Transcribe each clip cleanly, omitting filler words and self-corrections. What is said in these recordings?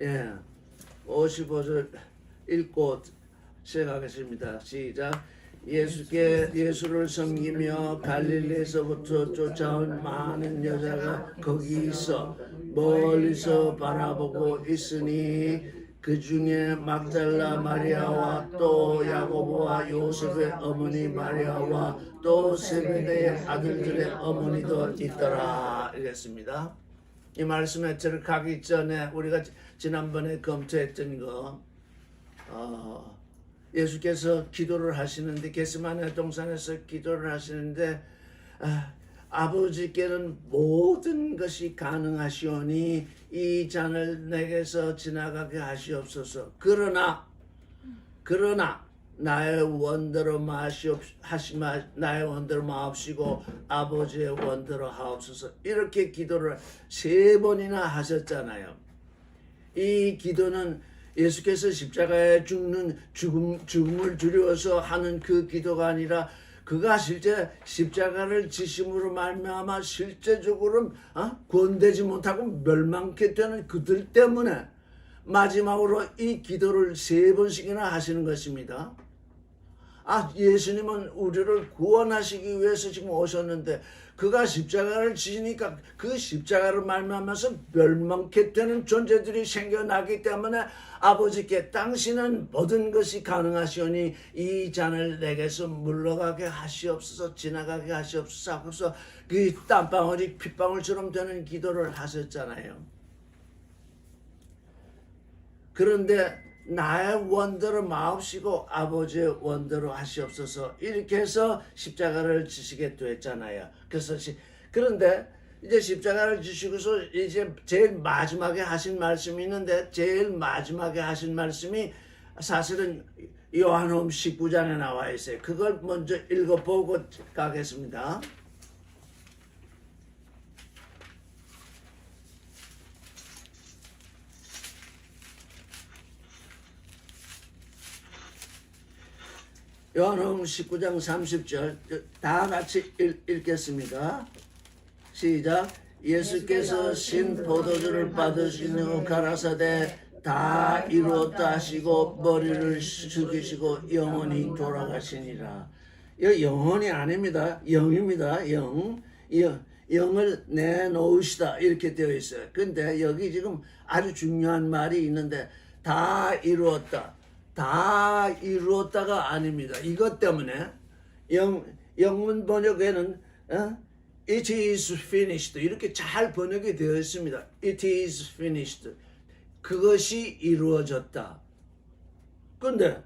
예, 55절 읽고 시작하겠습니다. 시작. 예수를 섬기며 갈릴리에서부터 쫓아온 많은 여자가 거기 있어 멀리서 바라보고 있으니 그 중에 막달라 마리아와 또 야고보와 요셉의 어머니 마리아와 또 세베대의 아들들의 어머니도 있더라. 이랬습니다. 이 말씀에 들어가기 전에 우리가 지난번에 검토했던 거 예수께서 기도를 하시는데 겟세마네 동산에서 기도를 하시는데 아버지께는 모든 것이 가능하시오니 이 잔을 내게서 지나가게 하시옵소서. 그러나 나의 원대로 나의 원대로 마옵시고 아버지의 원대로 하옵소서. 이렇게 기도를 3번이나 하셨잖아요. 이 기도는 예수께서 십자가에 죽는 죽음을 두려워서 하는 그 기도가 아니라 그가 실제 십자가를 지심으로 말미암아 실제적으로 구원되지 못하고 멸망케 되는 그들 때문에 마지막으로 이 기도를 3번씩이나 하시는 것입니다. 예수님은 우리를 구원하시기 위해서 지금 오셨는데 그가 십자가를 지시니까 그 십자가를 말미암아서 멸망케 되는 존재들이 생겨나기 때문에 아버지께 당신은 모든 것이 가능하시오니 이 잔을 내게서 물러가게 하시옵소서, 지나가게 하시옵소서 하고서 그 땀방울이 핏방울처럼 되는 기도를 하셨잖아요. 그런데 나의 원대로 마옵시고 아버지의 원대로 하시옵소서 이렇게 해서 십자가를 지시게 됐잖아요. 그런데 이제 십자가를 지시고서 이제 제일 마지막에 하신 말씀이 있는데 제일 마지막에 하신 말씀이 사실은 요한복음 19장에 나와 있어요. 그걸 먼저 읽어보고 가겠습니다. 요한복음 19장 30절 다 같이 읽겠습니다. 시작. 예수께서 신 포도주를 받으신 후 가라사대 다 이루었다 하시고 머리를 숙이시고 영원히 돌아가시니라. 이거 영혼이 아닙니다. 영입니다. 영을 내놓으시다 이렇게 되어 있어요. 근데 여기 지금 아주 중요한 말이 있는데 다 이루었다. 다 이루었다가 아닙니다. 이것 때문에 영문 번역에는 It is finished 이렇게 잘 번역이 되어 있습니다. It is finished. 그것이 이루어졌다. 근데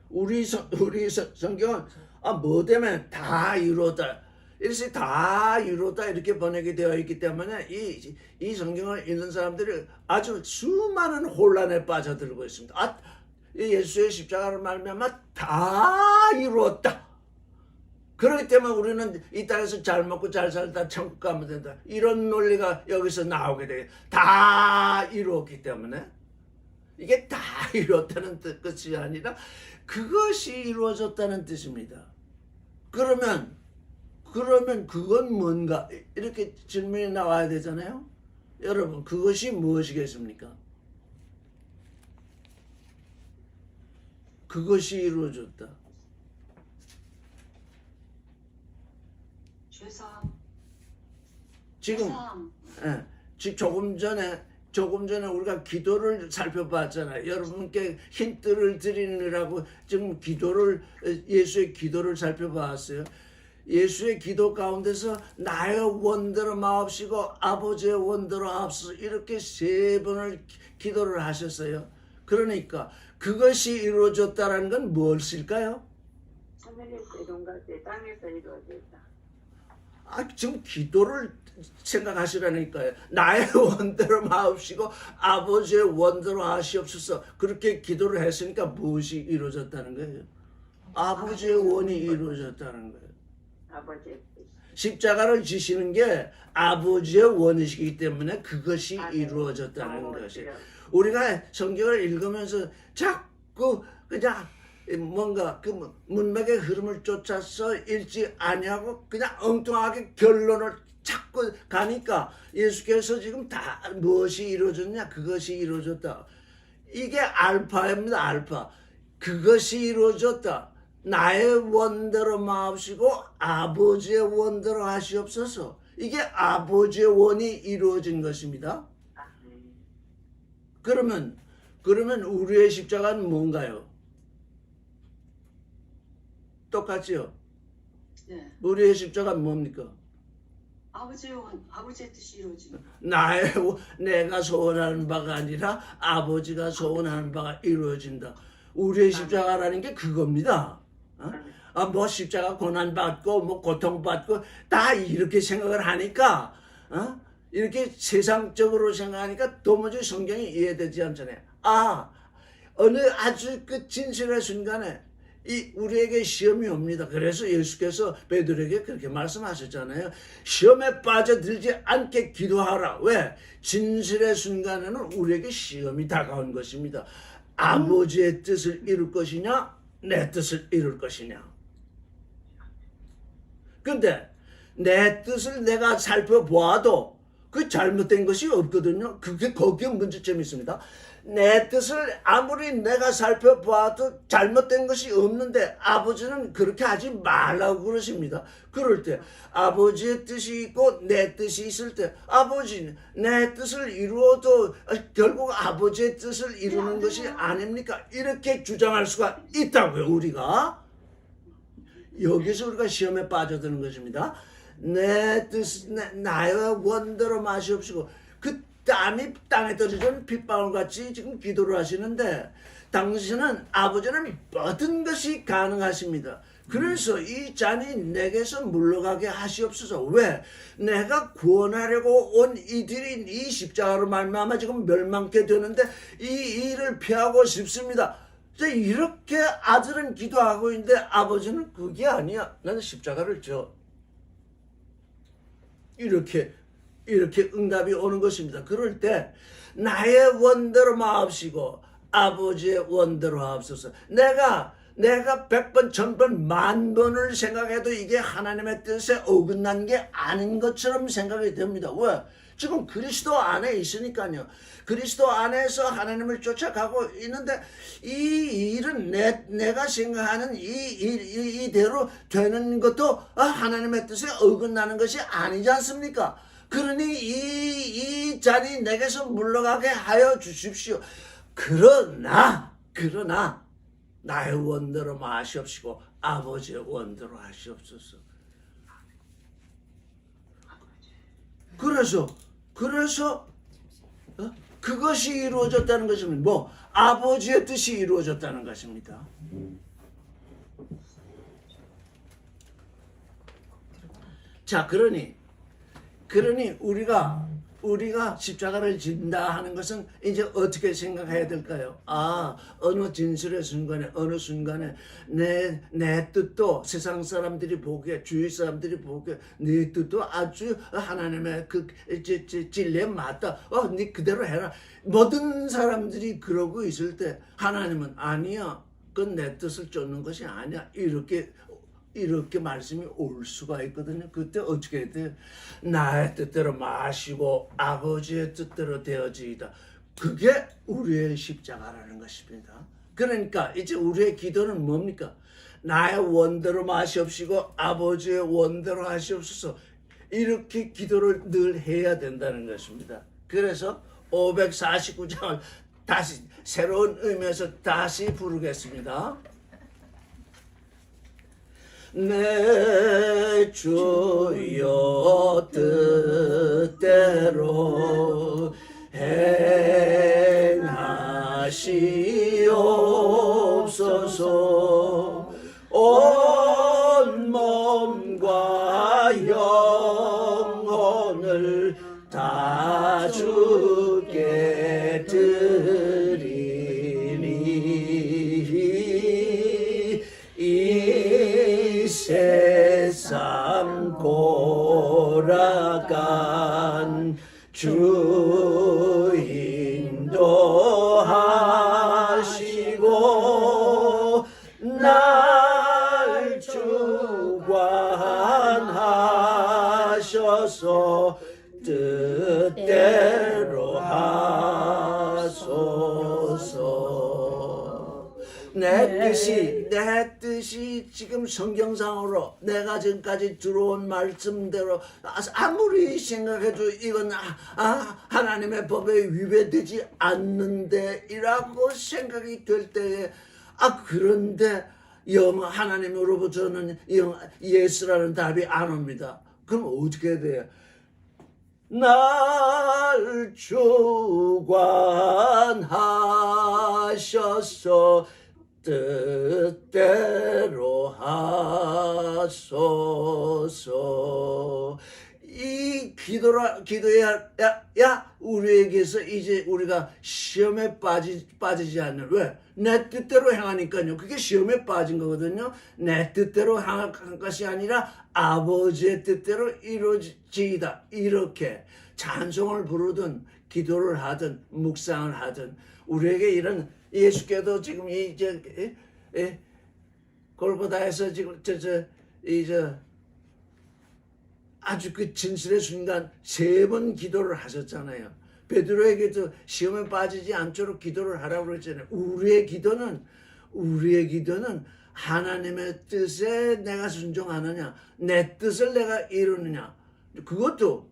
우리 성경은 뭐 때문에 다 이루었다. 이렇게 다 이루었다 이렇게 번역이 되어 있기 때문에 이 성경을 읽는 사람들이 아주 수많은 혼란에 빠져들고 있습니다. 예수의 십자가를 말미암아 다 이루었다. 그렇기 때문에 우리는 이 땅에서 잘 먹고 잘 살다 천국 가면 된다. 이런 논리가 여기서 나오게 돼요. 다 이루었기 때문에 이게 다 이루었다는 뜻이 아니라 그것이 이루어졌다는 뜻입니다. 그러면 그건 뭔가 이렇게 질문이 나와야 되잖아요. 여러분 그것이 무엇이겠습니까? 그것이 이루어졌다. 지금 조금 전에 우리가 기도를 살펴봤잖아요. 여러분께 힌트를 드리느라고 지금 예수의 기도를 살펴봤어요. 예수의 기도 가운데서 나의 원대로 마옵시고 아버지의 원대로 하옵소서 이렇게 3번을 기도를 하셨어요. 그러니까 그것이 이루어졌다는 건 무엇일까요? 하늘에서 이룬 것이 땅에서 이루어졌다. 지금 기도를 생각하시라니까요. 나의 원대로 마옵시고 아버지의 원대로 하시옵소서 그렇게 기도를 했으니까 무엇이 이루어졌다는 거예요? 아버지의 원이 이루어졌다는 거예요. 십자가를 지시는 게 아버지의 원이시기 때문에 그것이 이루어졌다는 것이에요. 우리가 성경을 읽으면서 자꾸 그냥 뭔가 그 문맥의 흐름을 쫓아서 읽지 아니하고 그냥 엉뚱하게 결론을 찾고 가니까 예수께서 지금 다 무엇이 이루어졌냐? 그것이 이루어졌다. 이게 알파입니다. 알파. 그것이 이루어졌다. 나의 원대로 마옵시고 아버지의 원대로 하시옵소서. 이게 아버지의 원이 이루어진 것입니다. 그러면 우리의 십자가는 뭔가요? 똑같지요? 네. 우리의 십자가는 뭡니까? 아버지의 뜻이 이루어지는. 내가 소원하는 바가 아니라 아버지가 소원하는 바가 이루어진다. 우리의 십자가라는 게 그겁니다. 뭐 십자가 고난받고 뭐 고통받고 다 이렇게 생각을 하니까 이렇게 세상적으로 생각하니까 도무지 성경이 이해되지 않잖아요. 어느 아주 그 진실의 순간에 우리에게 시험이 옵니다. 그래서 예수께서 베드로에게 그렇게 말씀하셨잖아요. 시험에 빠져들지 않게 기도하라. 왜? 진실의 순간에는 우리에게 시험이 다가온 것입니다. 아버지의 뜻을 이룰 것이냐? 내 뜻을 이룰 것이냐? 근데 내 뜻을 내가 살펴보아도 그 잘못된 것이 없거든요. 거기에 문제점이 있습니다. 내 뜻을 아무리 내가 살펴보아도 잘못된 것이 없는데 아버지는 그렇게 하지 말라고 그러십니다. 그럴 때 아버지의 뜻이 있고 내 뜻이 있을 때 아버지는 내 뜻을 이루어도 결국 아버지의 뜻을 이루는 것이 아닙니까? 이렇게 주장할 수가 있다고요. 우리가 여기서 우리가 시험에 빠져드는 것입니다. 내 뜻, 나의 원대로 마시옵시고 그 땀이 땅에 떨어지는 빗방울같이 지금 기도를 하시는데 당신은 아버지는 모든 것이 가능하십니다. 그래서 이 잔이 내게서 물러가게 하시옵소서. 왜? 내가 구원하려고 온 이들이 이 십자가로 말미암아 지금 멸망케 되는데 이 일을 피하고 싶습니다. 이렇게 아들은 기도하고 있는데 아버지는 그게 아니야. 나는 십자가를 져. 이렇게 응답이 오는 것입니다. 그럴 때 나의 원대로 마옵시고 아버지의 원대로 하옵소서. 내가 100번, 1000번, 10,000번을 생각해도 이게 하나님의 뜻에 어긋난 게 아닌 것처럼 생각이 됩니다. 왜? 지금 그리스도 안에 있으니까요. 그리스도 안에서 하나님을 쫓아가고 있는데 이 일은 내가 생각하는 이대로 되는 것도 하나님의 뜻에 어긋나는 것이 아니지 않습니까? 그러니 이 잔이 내게서 물러가게 하여 주십시오. 그러나 나의 원대로 마시옵시고 아버지의 원대로 하시옵소서. 그래서 그것이 이루어졌다는 것은 뭐 아버지의 뜻이 이루어졌다는 것입니다. 자, 그러니 우리가 십자가를 진다 하는 것은 이제 어떻게 생각해야 될까요? 어느 진술의 순간에, 어느 순간에 내 뜻도 세상 사람들이 보기에, 주위 사람들이 보기에 네 뜻도 아주 하나님의 그 진리에 맞다. 네 그대로 해라. 모든 사람들이 그러고 있을 때 하나님은 아니야. 그건 내 뜻을 쫓는 것이 아니야. 이렇게 말씀이 올 수가 있거든요. 그때 어떻게 해야 돼요? 나의 뜻대로 마시고 아버지의 뜻대로 되어지이다. 그게 우리의 십자가라는 것입니다. 그러니까 이제 우리의 기도는 뭡니까? 나의 원대로 마시옵시고 아버지의 원대로 하시옵소서. 이렇게 기도를 늘 해야 된다는 것입니다. 그래서 549장을 다시 새로운 의미에서 다시 부르겠습니다. 내 주여 뜻대로 행하시옵소서. 온 몸과 영혼을 다 주께 드리니 이 세상 돌아간 주의 내 뜻이 지금 성경상으로 내가 지금까지 들어온 말씀대로 아무리 생각해도 이건 하나님의 법에 위배되지 않는데 이라고 생각이 될 때에 그런데 하나님으로부터는 예스라는 답이 안 옵니다. 그럼 어떻게 돼요? 날 주관하셔서 뜻대로 하소서. 이 기도해야 우리에게서 이제 우리가 시험에 빠지지 않는, 왜? 내 뜻대로 행하니까요. 그게 시험에 빠진 거거든요. 내 뜻대로 한 것이 아니라 아버지의 뜻대로 이루어지이다. 이렇게 찬송을 부르든 기도를 하든 묵상을 하든 우리에게 이런, 예수께도 지금 이제 골고다에서 지금 아주 그 진실의 순간 3번 기도를 하셨잖아요. 베드로에게도 시험에 빠지지 않도록 기도를 하라고 그랬잖아요. 우리의 기도는 하나님의 뜻에 내가 순종하느냐, 내 뜻을 내가 이루느냐. 그것도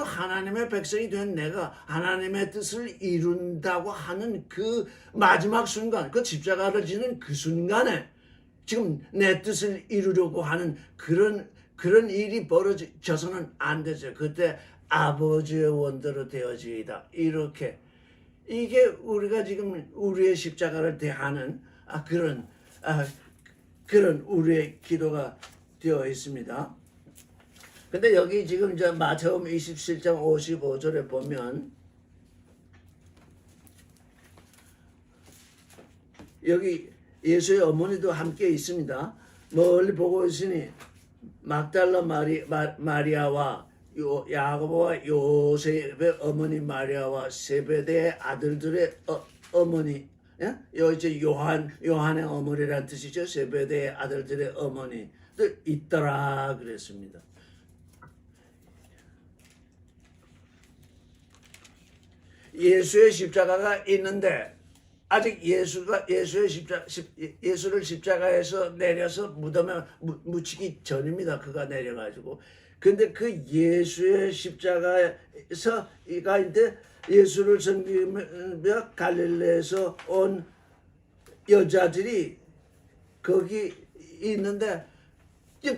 하나님의 백성이 된 내가 하나님의 뜻을 이룬다고 하는 그 마지막 순간, 그 십자가를 지는 그 순간에 지금 내 뜻을 이루려고 하는 그런 일이 벌어져서는 안 되죠. 그때 아버지의 원대로 되어지이다. 이렇게 이게 우리가 지금 우리의 십자가를 대하는 그런 우리의 기도가 되어 있습니다. 근데 여기 지금 마태복음 27장 55절에 보면 여기 예수의 어머니도 함께 있습니다. 멀리 보고 있으니 막달라 마리아와 야고보와 요셉의 어머니 마리아와 세베대의 아들들의 어머니, 여기 이제 요한의 어머니라는 뜻이죠. 세베대의 아들들의 어머니들 있더라 그랬습니다. 예수의 십자가가 있는데 아직 예수를 십자가에서 내려서 무덤에 묻히기 전입니다. 그가 내려가지고. 근데 그 예수의 십자가에서 이제 예수를 섬기며 갈릴레에서 온 여자들이 거기 있는데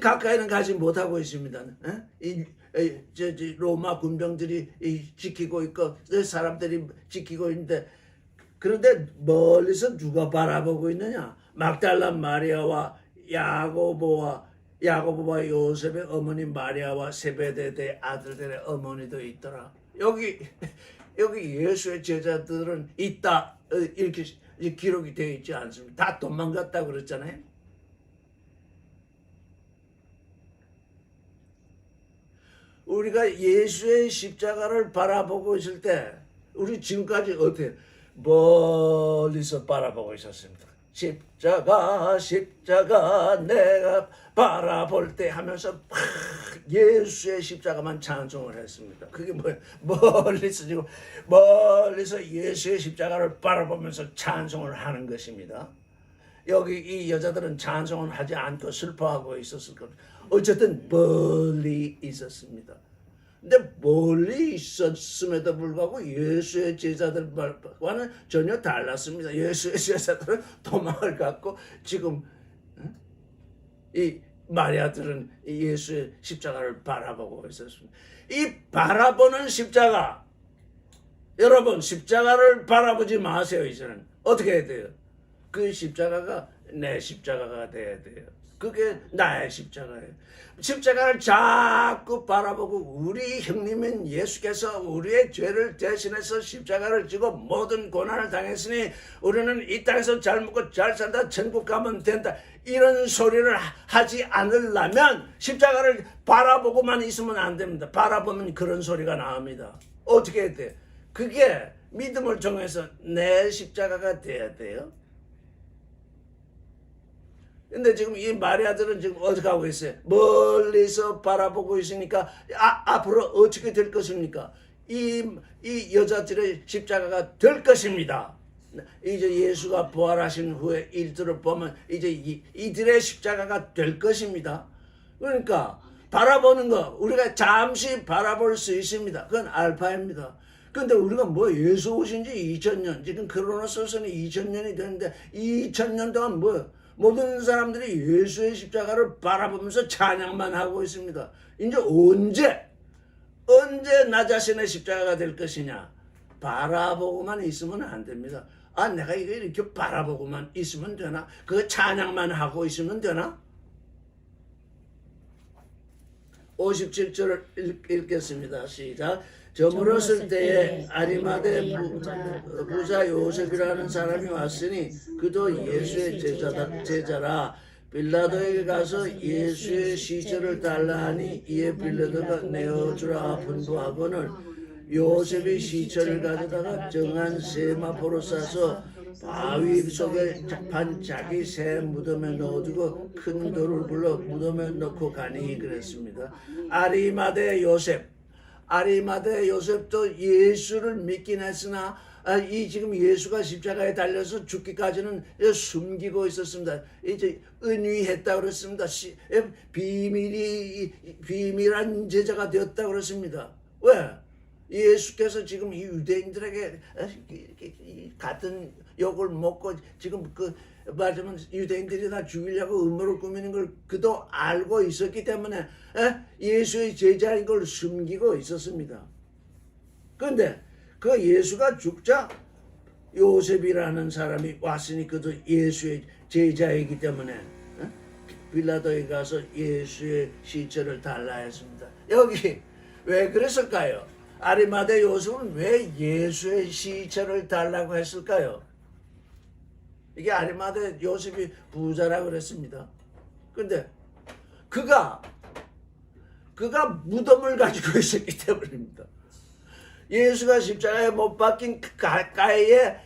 가까이는 가지 못하고 있습니다. 로마 군병들이 지키고 있고 사람들이 지키고 있는데, 그런데 멀리서 누가 바라보고 있느냐? 막달라 마리아와 야고보와 요셉의 어머니 마리아와 세베대의 아들들의 어머니도 있더라. 여기 예수의 제자들은 있다 이렇게 기록이 되어 있지 않습니다. 다 도망갔다 그랬잖아요. 우리가 예수의 십자가를 바라보고 있을 때 우리 지금까지 어떻게 멀리서 바라보고 있었습니다. 십자가 내가 바라볼 때 하면서 예수의 십자가만 찬송을 했습니다. 그게 뭐예요? 멀리서 예수의 십자가를 바라보면서 찬송을 하는 것입니다. 여기 이 여자들은 찬송을 하지 않고 슬퍼하고 있었을 겁니다. 어쨌든 멀리 있었습니다. 근데 멀리 있었음에도 불구하고 예수의 제자들과는 전혀 달랐습니다. 예수의 제자들은 도망을 갔고 지금 이 마리아들은 예수의 십자가를 바라보고 있었습니다. 이 바라보는 십자가, 여러분 십자가를 바라보지 마세요. 이제는 어떻게 해야 돼요? 그 십자가가 내 십자가가 돼야 돼요. 그게 나의 십자가예요. 십자가를 자꾸 바라보고 우리 형님인 예수께서 우리의 죄를 대신해서 십자가를 지고 모든 고난을 당했으니 우리는 이 땅에서 잘 먹고 잘 살다 천국 가면 된다. 이런 소리를 하지 않으려면 십자가를 바라보고만 있으면 안 됩니다. 바라보면 그런 소리가 나옵니다. 어떻게 해야 돼요? 그게 믿음을 통해서 내 십자가가 돼야 돼요. 근데 지금 이 마리아들은 지금 어떻게 하고 있어요? 멀리서 바라보고 있으니까 앞으로 어떻게 될 것입니까? 이 여자들의 십자가가 될 것입니다. 이제 예수가 부활하신 후에 일들을 보면 이제 이들의 십자가가 될 것입니다. 그러니까 바라보는 거 우리가 잠시 바라볼 수 있습니다. 그건 알파입니다. 근데 우리가 뭐 예수 오신 지 2000년, 지금 크로노스는 2000년이 됐는데 2000년 동안 뭐 모든 사람들이 예수의 십자가를 바라보면서 찬양만 하고 있습니다. 이제 언제 나 자신의 십자가가 될 것이냐? 바라보고만 있으면 안 됩니다. 아, 내가 이거 이렇게 바라보고만 있으면 되나? 그거 찬양만 하고 있으면 되나? 57절을 읽겠습니다. 시작. 저물었을 때에 아리마대 부자 요셉이라는 사람이 왔으니 그도 예수의 제자라. 빌라도에게 가서 예수의 시체를 달라 하니 이에 빌라도가 내어주라 분부하고는 요셉이 시체를 가져다가 정한 세마포로 싸서 바위 속에 판 자기 새 무덤에 넣어두고 큰 돌을 불러 무덤에 넣고 가니 그랬습니다. 아리마대 요셉도 예수를 믿긴 했으나 이 지금 예수가 십자가에 달려서 죽기까지는 숨기고 있었습니다. 이제 은위했다 그랬습니다. 비밀한 제자가 되었다 그랬습니다. 왜? 예수께서 지금 이 유대인들에게 같은 욕을 먹고 지금 말하자면 유대인들이 다 죽이려고 음모를 꾸미는 걸 그도 알고 있었기 때문에 예수의 제자인 걸 숨기고 있었습니다. 그런데 그 예수가 죽자 요셉이라는 사람이 왔으니 그도 예수의 제자이기 때문에 빌라도에 가서 예수의 시체를 달라 했습니다. 여기 왜 그랬을까요? 아리마대 요셉은 왜 예수의 시체를 달라고 했을까요? 이게 아리마대 요셉이 부자라고 그랬습니다. 근데 그가 무덤을 가지고 있었기 때문입니다. 예수가 십자가에 못 박힌 가까이에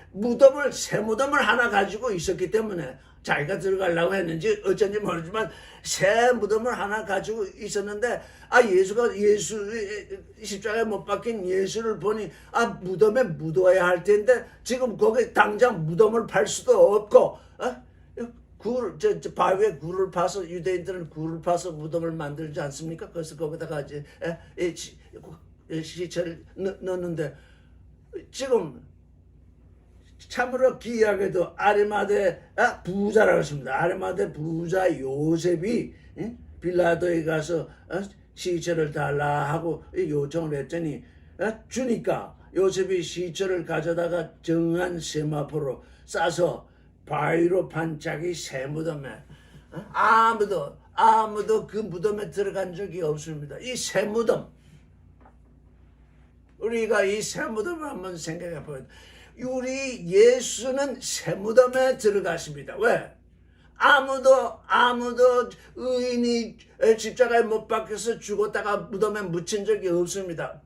새 무덤을 하나 가지고 있었기 때문에 자기가 들어가려고 했는지 어쩐지 모르지만 새 무덤을 하나 가지고 있었는데 예수가 십자가에 못 박힌 예수를 보니 무덤에 묻어야 할 텐데 지금 거기 당장 무덤을 팔 수도 없고 바위에 굴을 파서 유대인들은 굴을 파서 무덤을 만들지 않습니까? 그래서 거기다가 이제 시체를 넣는데 지금 참으로 기이하게도 아리마대 부자라고 했습니다. 아리마대 부자 요셉이 빌라도에 가서 시체를 달라 하고 요청을 했더니 주니까 요셉이 시체를 가져다가 정한 세마포로 싸서 바위로 판 자기 새 무덤에 아무도 그 무덤에 들어간 적이 없습니다. 이 새 무덤 우리가 이 새 무덤을 한번 생각해 보면 우리 예수는 새 무덤에 들어가십니다. 왜? 아무도 의인이 십자가에 못 박혀서 죽었다가 무덤에 묻힌 적이 없습니다.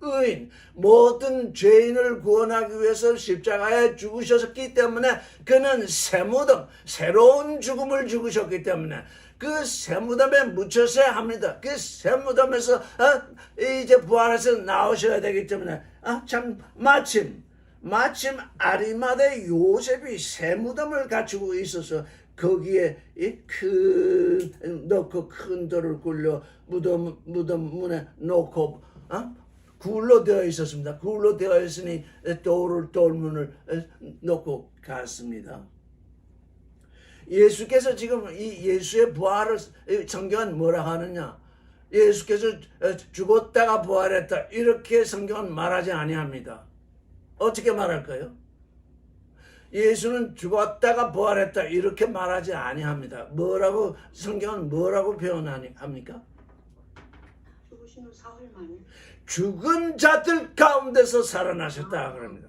모든 죄인을 구원하기 위해서 십자가에 죽으셨기 때문에 그는 새 무덤, 새로운 죽음을 죽으셨기 때문에 그 새 무덤에 묻혔어야 합니다. 그 새 무덤에서 이제 부활해서 나오셔야 되기 때문에 마침 아리마대 요셉이 새 무덤을 갖추고 있어서 거기에 넣고 큰 돌을 굴려 무덤 문에 놓고 굴로 되어 있었습니다. 굴로 되어 있으니 돌문을 놓고 갔습니다. 예수께서 지금 이 예수의 부활을 성경은 뭐라 하느냐? 예수께서 죽었다가 부활했다 이렇게 성경은 말하지 아니합니다. 어떻게 말할까요? 예수는 죽었다가 부활했다 이렇게 말하지 아니합니다. 성경은 뭐라고 표현합니까? 죽으신 후 사흘 만에 죽은 자들 가운데서 살아나셨다 그럽니다.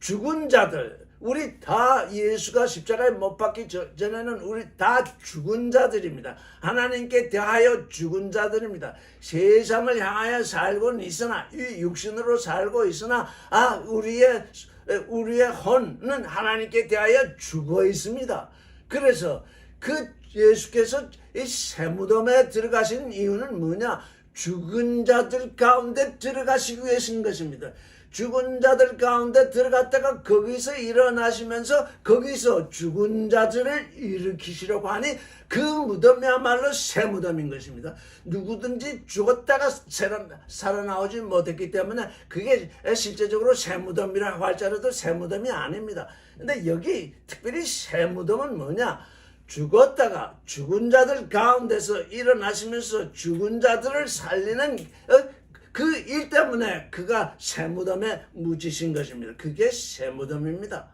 죽은 자들 우리 다 예수가 십자가에 못 박기 전에는 우리 다 죽은 자들입니다. 하나님께 대하여 죽은 자들입니다. 세상을 향하여 살고는 있으나 이 육신으로 살고 있으나 우리의 혼은 하나님께 대하여 죽어 있습니다. 그래서 그 예수께서 이 새 무덤에 들어가신 이유는 뭐냐? 죽은 자들 가운데 들어가시기 위해서인 것입니다. 죽은 자들 가운데 들어갔다가 거기서 일어나시면서 거기서 죽은 자들을 일으키시려고 하니 그 무덤이야말로 새 무덤인 것입니다. 누구든지 죽었다가 살아나오지 못했기 때문에 그게 실제적으로 새 무덤이라고 할지라도 새 무덤이 아닙니다. 근데 여기 특별히 새 무덤은 뭐냐? 죽었다가 죽은 자들 가운데서 일어나시면서 죽은 자들을 살리는 그 일 때문에 그가 새 무덤에 묻히신 것입니다. 그게 새 무덤입니다.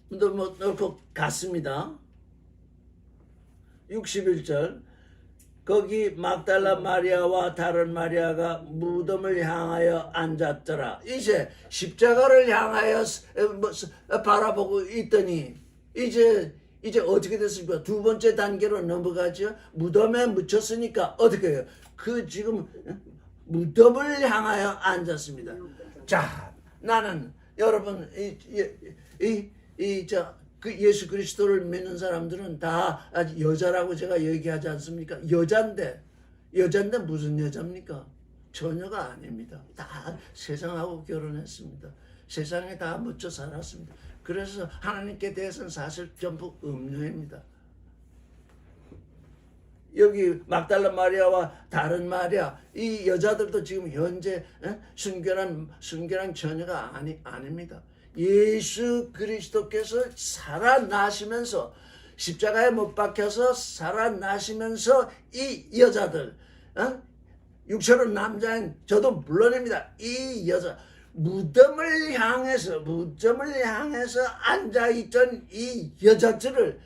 무덤 넣고 갔습니다. 61절 거기 막달라 마리아와 다른 마리아가 무덤을 향하여 앉았더라. 이제 십자가를 향하여 바라보고 있더니 이제 어떻게 됐습니까? 두 번째 단계로 넘어가죠. 무덤에 묻혔으니까 어떻게 해요? 그 지금 무덤을 향하여 앉았습니다. 자, 나는 여러분 그 예수 그리스도를 믿는 사람들은 다 여자라고 제가 얘기하지 않습니까? 여잔데 무슨 여자입니까? 처녀가 아닙니다. 다 세상하고 결혼했습니다. 세상에 다 묻혀 살았습니다. 그래서 하나님께 대해서는 사실 전부 음녀입니다. 여기 막달라 마리아와 다른 마리아 이 여자들도 지금 현재 순결한 처녀가 아닙니다. 예수 그리스도께서 살아나시면서 십자가에 못 박혀서 살아나시면서 이 여자들 육체로 남자인 저도 물론입니다. 이 여자 무덤을 향해서 앉아있던 이 여자들을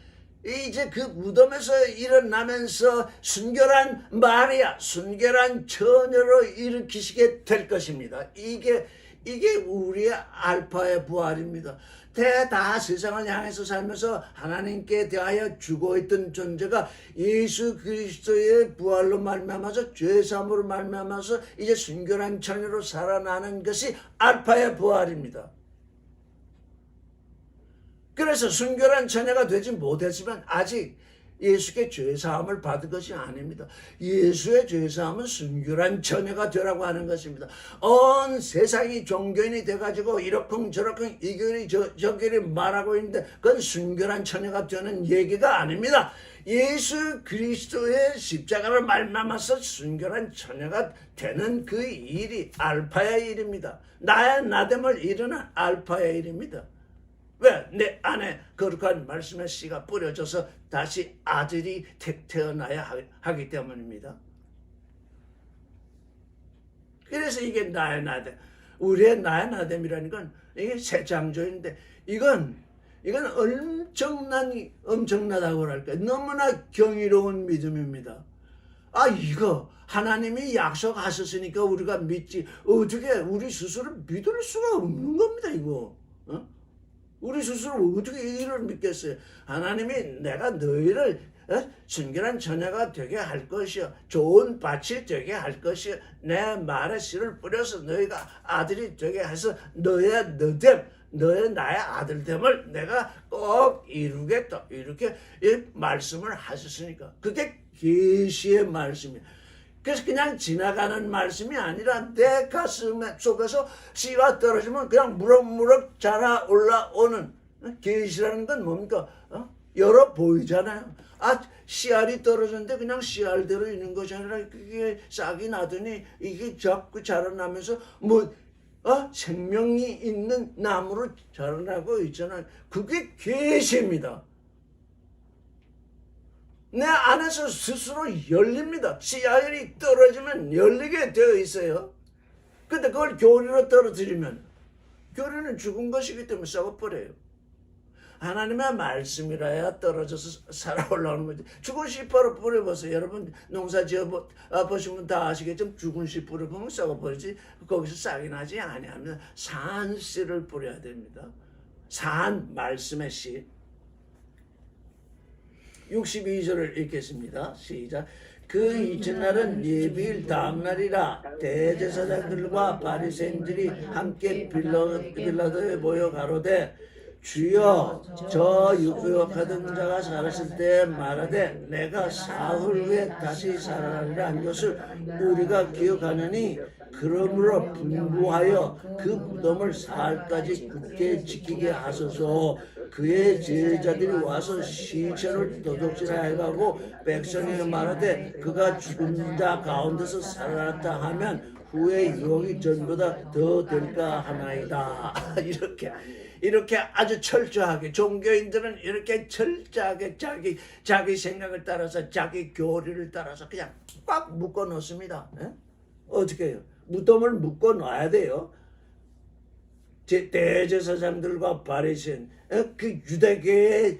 이제 그 무덤에서 일어나면서 순결한 마리아, 순결한 처녀로 일으키시게 될 것입니다. 이게 우리의 알파의 부활입니다. 다 세상을 향해서 살면서 하나님께 대하여 죽어있던 존재가 예수 그리스도의 부활로 말미암아서 죄사함으로 말미암아서 이제 순결한 처녀로 살아나는 것이 알파의 부활입니다. 그래서 순결한 처녀가 되지 못했지만 아직 예수께 죄사함을 받은 것이 아닙니다. 예수의 죄사함은 순결한 처녀가 되라고 하는 것입니다. 온 세상이 종교인이 돼가지고 이러쿵저러쿵 이교리 저교리 말하고 있는데 그건 순결한 처녀가 되는 얘기가 아닙니다. 예수 그리스도의 십자가를 말미암아서 순결한 처녀가 되는 그 일이 알파의 일입니다. 나의 나됨을 이루는 알파의 일입니다. 왜? 내 안에 거룩한 말씀의 씨가 뿌려져서 다시 아들이 태어나야 하기 때문입니다. 그래서 이게 나의 나됨. 우리의 나의 나됨이라는 건 이게 새 창조인데 이건 엄청나다고 할까요? 너무나 경이로운 믿음입니다. 이거 하나님이 약속하셨으니까 우리가 믿지. 어떻게 우리 스스로 믿을 수가 없는 겁니다, 이거. 우리 스스로 어떻게 이를 믿겠어요? 하나님이 내가 너희를 순결한 처녀가 되게 할 것이요, 좋은 밭이 되게 할 것이요, 내 말에 씨를 뿌려서 너희가 아들이 되게 해서 너의 나의 아들됨을 내가 꼭 이루겠다. 이렇게 말씀을 하셨으니까 그게 계시의 말씀이에요. 그래서 그냥 지나가는 말씀이 아니라 내 가슴 속에서 씨가 떨어지면 그냥 무럭무럭 자라 올라오는 계시라는 건 뭡니까? 열어 보이잖아요. 씨알이 떨어졌는데 그냥 씨알대로 있는 것이 아니라 그게 싹이 나더니 이게 자꾸 자라나면서 생명이 있는 나무로 자라나고 있잖아요. 그게 계시입니다. 내 안에서 스스로 열립니다. 씨알이 떨어지면 열리게 되어 있어요. 근데 그걸 교리로 떨어뜨리면 교리는 죽은 것이기 때문에 썩어버려요. 하나님의 말씀이라야 떨어져서 살아 올라오는 거지. 죽은 씨 뿌려보세요. 여러분 농사 지어 보시면 다 아시겠지만 죽은 씨 뿌려보면 썩어버리지. 거기서 싹이 나지 아니하면 산 씨를 뿌려야 됩니다. 산 말씀의 씨. 62절을 읽겠습니다. 시작. 그 이튿날은 예비일 다음날이라 대제사장들과 바리새인들이 함께 빌라도에 모여 가로되 주여 저 유혹하던 자가 살았을 때 말하되 내가 사흘 후에 다시 살아나리라 한 것을 우리가 기억하느니 그러므로 분부하여 그 무덤을 사흘까지 굳게 지키게 하소서. 그의 제자들이 와서 시체를 도둑질하여 가고 백성에게 말하되 그가 죽은 자 가운데서 살아났다 하면 후에 유혹이 전보다 더 될까 하나이다. 이렇게 아주 철저하게 종교인들은 이렇게 철저하게 자기 생각을 따라서 자기 교리를 따라서 그냥 꽉 묶어 놓습니다. 예? 어떻게 해요? 무덤을 묶어 놔야 돼요. 대제사장들과 바리새인, 그 유대계의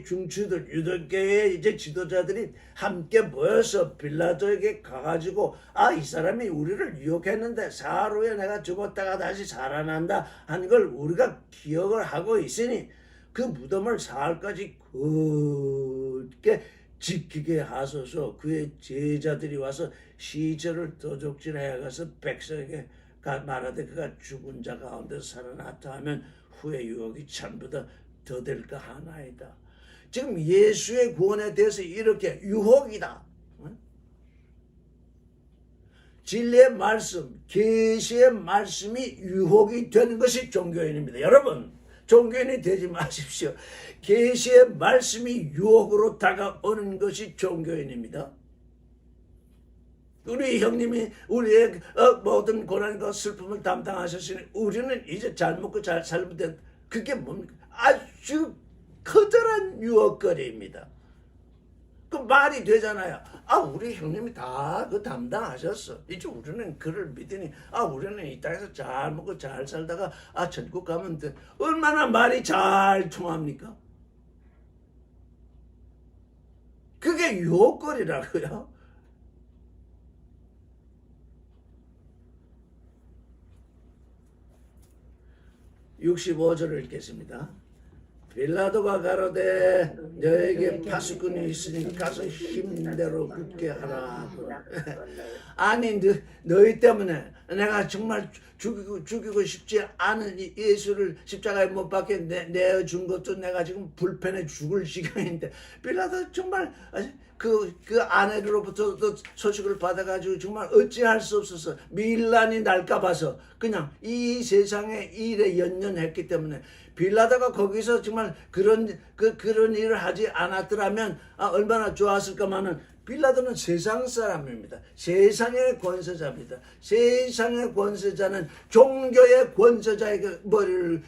중추들, 유대계의 이제 지도자들이 함께 모여서 빌라도에게 가가지고 이 사람이 우리를 유혹했는데 사흘 후에 내가 죽었다가 다시 살아난다 하는 걸 우리가 기억을 하고 있으니 그 무덤을 사흘까지 굳게 지키게 하소서. 그의 제자들이 와서 시체를 도둑질해 가서 백성에게 말하되 그가 죽은 자 가운데서 살아났다 하면 후에 유혹이 전보다 더 될까 하나이다. 지금 예수의 구원에 대해서 이렇게 유혹이다. 진리의 말씀, 계시의 말씀이 유혹이 되는 것이 종교인입니다. 여러분, 종교인이 되지 마십시오. 계시의 말씀이 유혹으로 다가오는 것이 종교인입니다. 우리 형님이 우리의 모든 고난과 슬픔을 담당하셨으니 우리는 이제 잘 먹고 잘 살면 된, 그게 뭡니까? 아주 커다란 유혹거리입니다. 그 말이 되잖아요. 우리 형님이 다 그 담당하셨어. 이제 우리는 그를 믿으니 우리는 이 땅에서 잘 먹고 잘 살다가 천국 가면 돼. 얼마나 말이 잘 통합니까? 그게 유혹거리라고요. 65절을 읽겠습니다. 빌라도가 가로되 너에게 파수꾼이 있으니 가서 힘대로 굳게 하라. 아니 너희 때문에 내가 정말 죽이고 싶지 않은 이 예수를 십자가에 못 박혀 내어준 것도 내가 지금 불편해 죽을 지경인데 빌라도 정말 그 아내로부터 소식을 받아가지고 정말 어찌할 수 없어서 밀란이 날까 봐서 그냥 이 세상의 일에 연연했기 때문에 빌라도가 거기서 정말 그런 일을 하지 않았더라면 얼마나 좋았을까마는 빌라도는 세상 사람입니다. 세상의 권세자입니다. 세상의 권세자는 종교의 권세자에게 머리를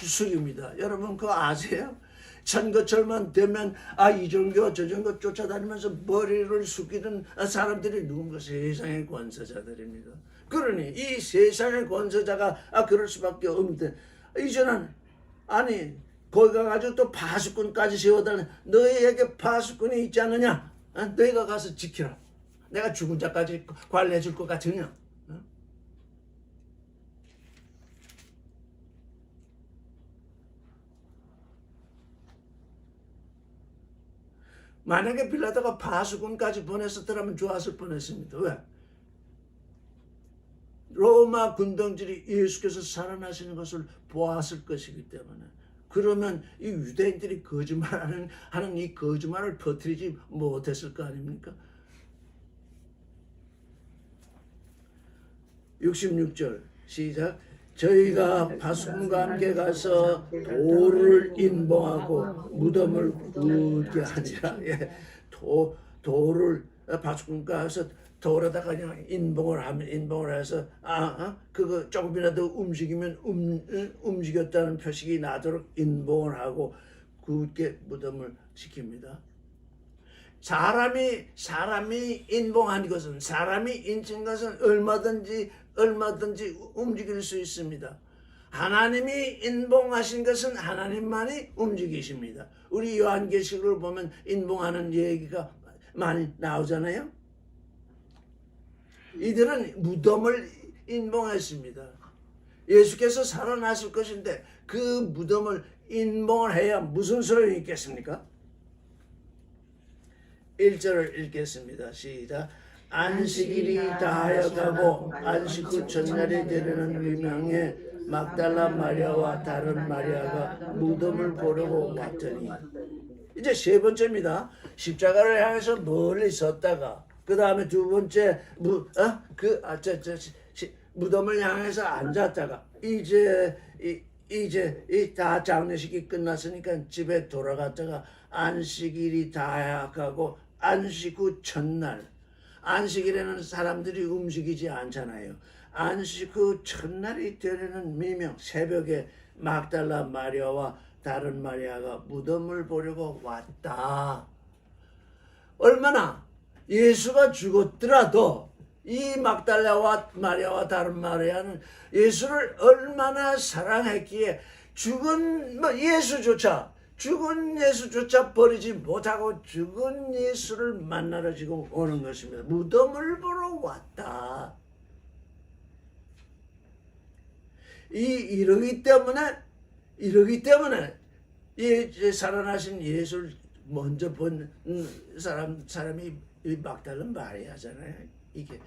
숙입니다. 여러분 그거 아세요? 선거철만 되면 이 종교 저 종교 쫓아다니면서 머리를 숙이는 사람들이 누군가 세상의 권세자들입니다. 그러니 이 세상의 권세자가 그럴 수밖에 없는데 이제는 거기 가가지고 또 파수꾼까지 세워달라. 너희에게 파수꾼이 있지 않느냐? 너희가 가서 지키라. 내가 죽은 자까지 관리해 줄 것 같으냐? 만약에 빌라도가 파수꾼까지 보냈었더라면 좋았을 뻔했습니다. 왜? 로마 군병들이 예수께서 살아나시는 것을 보았을 것이기 때문에. 그러면 이 유대인들이 거짓말하는 이 거짓말을 퍼뜨리지 못했을 거 아닙니까? 66절 시작. 저희가 파수꾼과 함께 가서 돌을 인봉하고 무덤을 굳게 하니라. 돌을 파수꾼과 가서 돌에다가 그냥 인봉을 해서 그거 조금이라도 움직이면 움직였다는 표식이 나도록 인봉을 하고 굳게 무덤을 지킵니다. 사람이 인봉한 것은 사람이 인친 것은 얼마든지 움직일 수 있습니다. 하나님이 인봉하신 것은 하나님만이 움직이십니다. 우리 요한계시록을 보면 인봉하는 얘기가 많이 나오잖아요. 이들은 무덤을 인봉했습니다. 예수께서 살아나실 것인데 그 무덤을 인봉을 해야 무슨 소용이 있겠습니까? 1절을 읽겠습니다. 시작. 안식일이 다하여 가고 안식 후 전날이 되려는 위명에 막달라 마리아와 다른 마리아가 무덤을 보려고 왔더니 이제 세 번째입니다. 십자가를 향해서 멀리 섰다가 그 다음에 두 번째 무덤을 향해서 앉았다가 이제 다 장례식이 끝났으니까 집에 돌아갔다가 안식일이 다가고 안식 후 첫날, 안식일에는 사람들이 움직이지 않잖아요. 안식 후 첫날이 되려는 미명 새벽에 막달라 마리아와 다른 마리아가 무덤을 보려고 왔다. 얼마나 예수가 죽었더라도 이 막달라와 마리아와 다른 마리아는 예수를 얼마나 사랑했기에 죽은 예수조차 버리지 못하고 죽은 예수를 만나러 지금 오는 것입니다. 무덤을 보러 왔다. 이러기 때문에 살아나신 예수를 먼저 본 사람이 이 막달라 마리아잖아요. 이게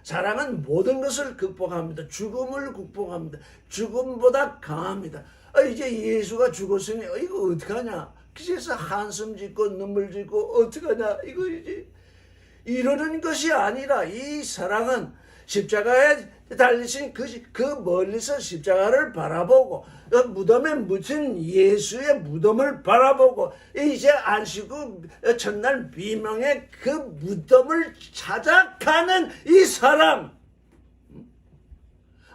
사랑은 모든 것을 극복합니다. 죽음을 극복합니다. 죽음보다 강합니다. 이제 예수가 죽었으니 이거 어떡하냐? 그래서 한숨 짓고 눈물 짓고 어떡하냐? 이거 이제 이러는 것이 아니라 이 사랑은 십자가에 달리신 그 멀리서 십자가를 바라보고 무덤에 묻힌 예수의 무덤을 바라보고 이제 안식 후 첫날 비명의 그 무덤을 찾아가는 이 사람,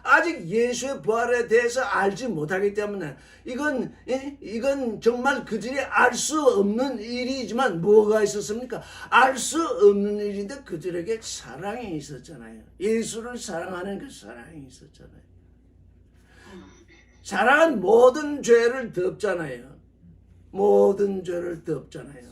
아직 예수의 부활에 대해서 알지 못하기 때문에 이건 정말 그들이 알 수 없는 일이지만 뭐가 있었습니까? 알 수 없는 일인데 그들에게 사랑이 있었잖아요. 예수를 사랑하는 그 사랑이 있었잖아요. 사랑은 모든 죄를 덮잖아요. 모든 죄를 덮잖아요.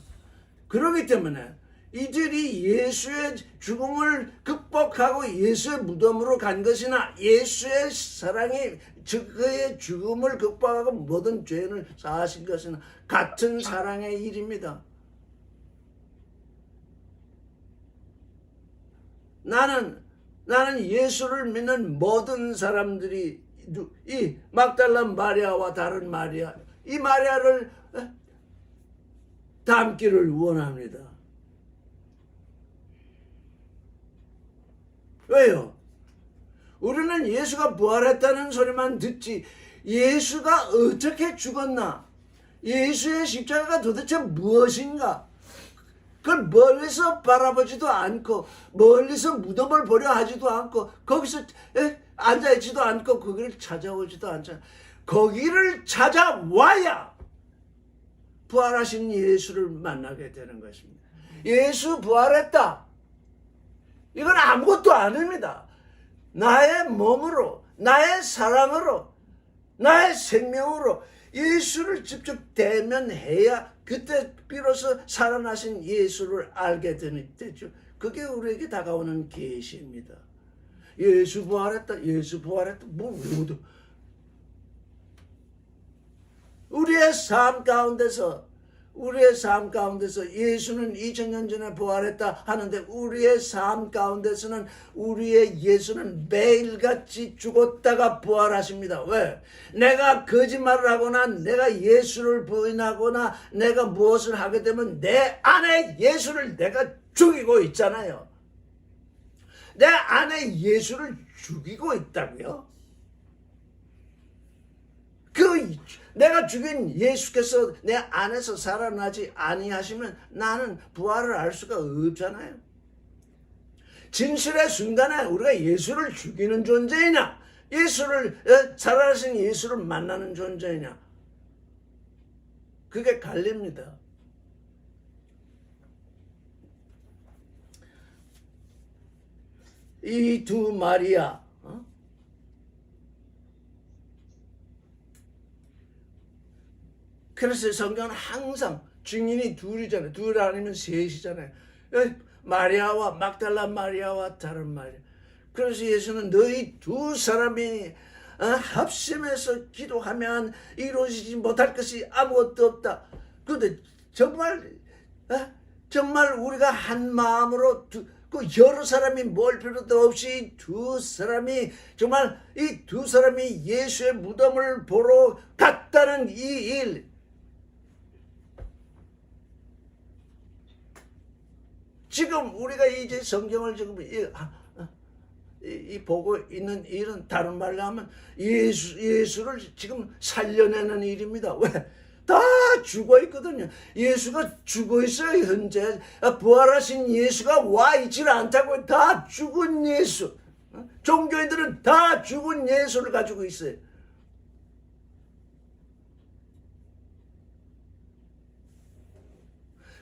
그렇기 때문에 이들이 예수의 죽음을 극복하고 예수의 무덤으로 간 것이나 예수의 사랑이 그의 죽음을 극복하고 모든 죄를 사하신 것은 같은 사랑의 일입니다. 나는 예수를 믿는 모든 사람들이 이 막달라 마리아와 다른 마리아, 이 마리아를 닮기를 원합니다. 왜요? 우리는 예수가 부활했다는 소리만 듣지 예수가 어떻게 죽었나? 예수의 십자가가 도대체 무엇인가? 그걸 멀리서 바라보지도 않고 멀리서 무덤을 보려 하지도 않고 거기서 앉아있지도 않고 거기를 찾아오지도 않잖아. 거기를 찾아와야 부활하신 예수를 만나게 되는 것입니다. 예수 부활했다. 이건 아무것도 아닙니다. 나의 몸으로, 나의 사랑으로, 나의 생명으로 예수를 직접 대면해야 그때 비로소 살아나신 예수를 알게 되죠. 그게 우리에게 다가오는 계시입니다. 예수 부활했다. 예수 부활했다. 모두 우리의 삶 가운데서 예수는 2000년 전에 부활했다 하는데 우리의 삶 가운데서는 우리의 예수는 매일같이 죽었다가 부활하십니다. 왜? 내가 거짓말을 하거나 내가 예수를 부인하거나 내가 무엇을 하게 되면 내 안에 예수를 내가 죽이고 있잖아요. 내 안에 예수를 죽이고 있다고요. 내가 죽인 예수께서 내 안에서 살아나지 아니하시면 나는 부활을 알 수가 없잖아요. 진실의 순간에 우리가 예수를 죽이는 존재이냐, 살아나신 예수를 만나는 존재이냐, 그게 갈립니다. 이 두 마리아, 그래서 성경은 항상 증인이 둘이잖아요. 둘 아니면 셋이잖아요. 마리아와 막달라 마리아와 다른 마리아. 그래서 예수는 너희 두 사람이 합심해서 기도하면 이루어지지 못할 것이 아무것도 없다. 그런데 정말 우리가 한 마음으로 여러 사람이 모일 필요도 없이 두 사람이 정말 이 두 사람이 예수의 무덤을 보러 갔다는 이 일, 지금 우리가 이제 성경을 지금 이 보고 있는 일은 다른 말로 하면 예수를 지금 살려내는 일입니다. 왜? 다 죽어 있거든요. 예수가 죽어 있어요. 현재 부활하신 예수가 와 있지를 않다고. 다 죽은 예수. 종교인들은 다 죽은 예수를 가지고 있어요.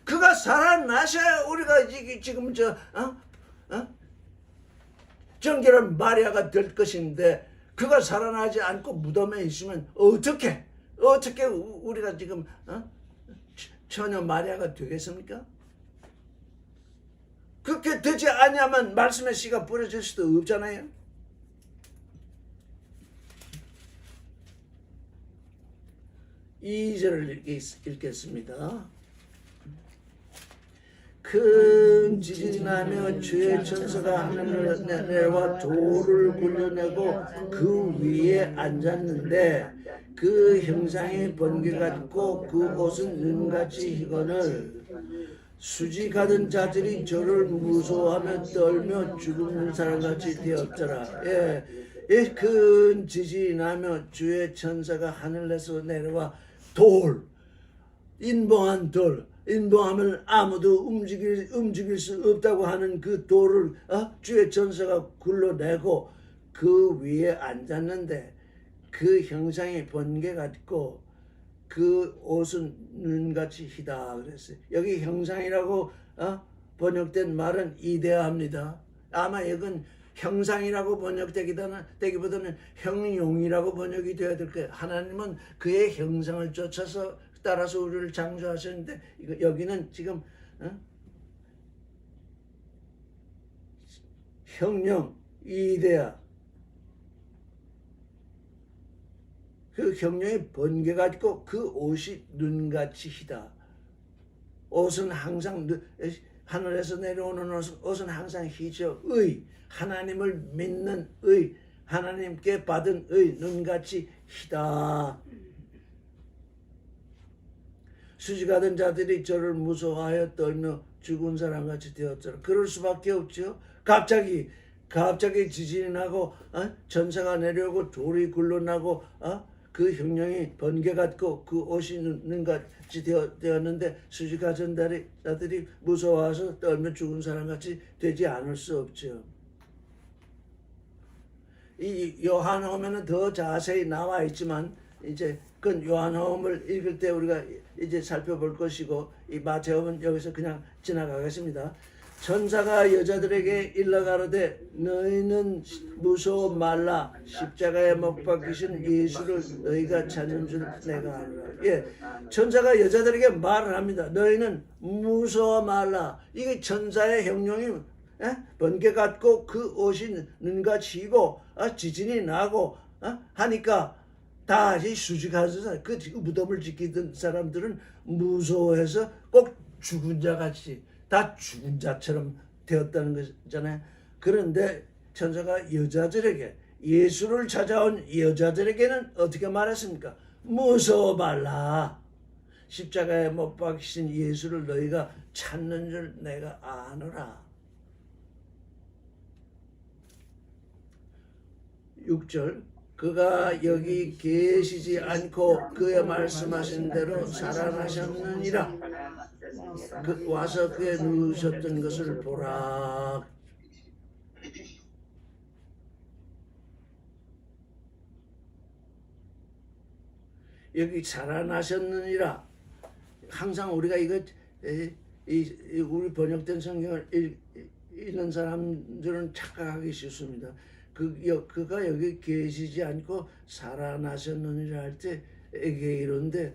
그가 살아나셔야 우리가 지금 정결한 마리아가 될 것인데, 그가 살아나지 않고 무덤에 있으면 어떻게 우리가 지금 처녀 마리아가 되겠습니까? 그렇게 되지 않으면 말씀의 씨가 뿌려질 수도 없잖아요. 이 절을 읽겠습니다. 큰 지진이 나며 주의 천사가 하늘을 내려와 돌을 굴려내고 그 위에 앉았는데 그 형상이 번개 같고 그 옷은 눈같이 희거늘 수직하던 자들이 저를 무서워하며 떨며 죽는 사람같이 되었더라. 큰 지진이 나며 주의 천사가 하늘에서 내려와 돌, 인봉한 돌, 인도하면 아무도 움직일 수 없다고 하는 그 돌을 주의 천사가 굴러내고 그 위에 앉았는데 그 형상이 번개 같고 그 옷은 눈같이 희다 그랬어요. 여기 형상이라고 번역된 말은 이데아입니다. 아마 이건 형상이라고 번역되기보다는 형용이라고 번역이 되어야 될 거예요. 하나님은 그의 형상을 쫓아서 따라서 우리를 창조하셨는데 여기는 지금 형용 이데아, 그 형용이 번개 같고 그 옷이 눈같이 희다. 옷은 항상 하늘에서 내려오는 옷은 항상 희죠. 하나님을 믿는 하나님께 받은 눈같이 희다. 수직하던 자들이 저를 무서워하여 떨며 죽은 사람같이 되었더라. 그럴 수밖에 없죠. 갑자기 지진이 나고 천사가 내려오고 돌이 굴러나고 그 형령이 번개 같고 그 옷이 눈같이 되었는데 수직하던 자들이 무서워서 떨며 죽은 사람같이 되지 않을 수 없죠. 이 요한복음에는 더 자세히 나와 있지만 이제 그 요한복음을 읽을 때 우리가 이제 살펴볼 것이고 이 마태복음은 여기서 그냥 지나가겠습니다. 천사가 여자들에게 일러 가로되 너희는 무서워 말라. 십자가에 못 박히신 예수를 너희가 찾는 줄 내가 아노라. 천사가 여자들에게 말을 합니다. 너희는 무서워 말라. 이게 천사의 형용이 번개 같고 그 옷이 눈같이 희고 지진이 나고 하니까 다시 수직하셔서 그 무덤을 지키던 사람들은 무서워해서 꼭 죽은 자 같이 다 죽은 자처럼 되었다는 거잖아요. 그런데 천사가 여자들에게 예수를 찾아온 여자들에게는 어떻게 말했습니까? 무서워 말라. 십자가에 못 박히신 예수를 너희가 찾는 줄 내가 아노라. 6절 그가 여기 계시지 않고 그의 말씀하신 대로 살아나셨느니라. 와서 그의 누우셨던 것을 보라. 여기 살아나셨느니라. 항상 우리가 우리 번역된 성경을 읽는 사람들은 착각하기 쉽습니다. 그가 여기 계시지 않고 살아나셨느니라 할 때 이게 이런데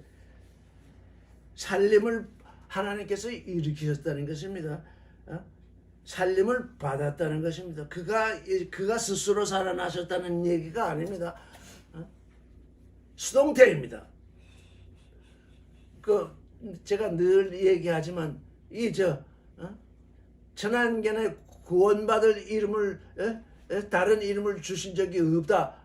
살림을 하나님께서 일으키셨다는 것입니다. 살림을 받았다는 것입니다. 그가 스스로 살아나셨다는 얘기가 아닙니다. 수동태입니다. 제가 늘 얘기하지만 천안견에 구원받을 이름을 다른 이름을 주신 적이 없다.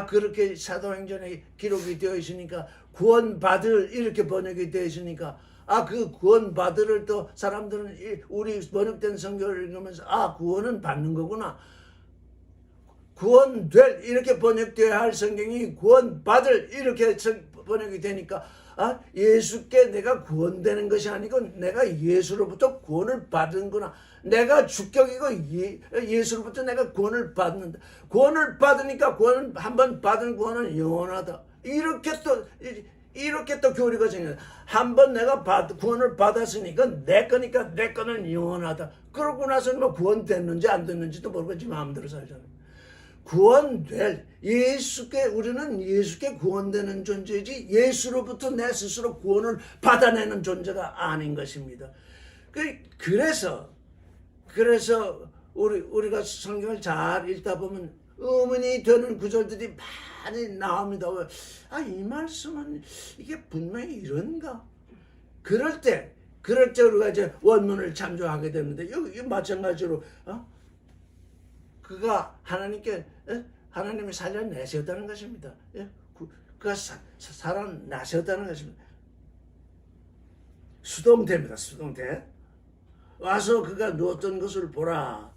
그렇게 사도행전에 기록이 되어 있으니까 구원받을 이렇게 번역이 되어 있으니까 그 구원 받으를 또 사람들은 우리 번역된 성경을 읽으면서 구원은 받는 거구나. 구원될 이렇게 번역되어야 할 성경이 구원받을 이렇게 번역이 되니까 예수께 내가 구원되는 것이 아니고 내가 예수로부터 구원을 받은구나. 내가 주격이고 예수로부터 내가 구원을 받는다. 구원을 받으니까 구원을 한번 받은 구원은 영원하다. 이렇게 또 교리가 생겨요. 한번 내가 구원을 받았으니까 내 거니까 내 거는 영원하다. 그러고 나서는 뭐 구원됐는지 안 됐는지도 모르고 지 마음대로 살잖아요. 구원될 우리는 예수께 구원되는 존재이지 예수로부터 내 스스로 구원을 받아내는 존재가 아닌 것입니다. 그래서 우리가 성경을 잘 읽다 보면 의문이 되는 구절들이 많이 나옵니다. 이 말씀은 이게 분명히 이런가? 그럴 때 우리가 이제 원문을 참조하게 되는데 여기 마찬가지로 그가 하나님이 살려내셨다는 것입니다. 그가 살아나셨다는 것입니다. 수동태입니다. 수동태. 와서 그가 누웠던 것을 보라.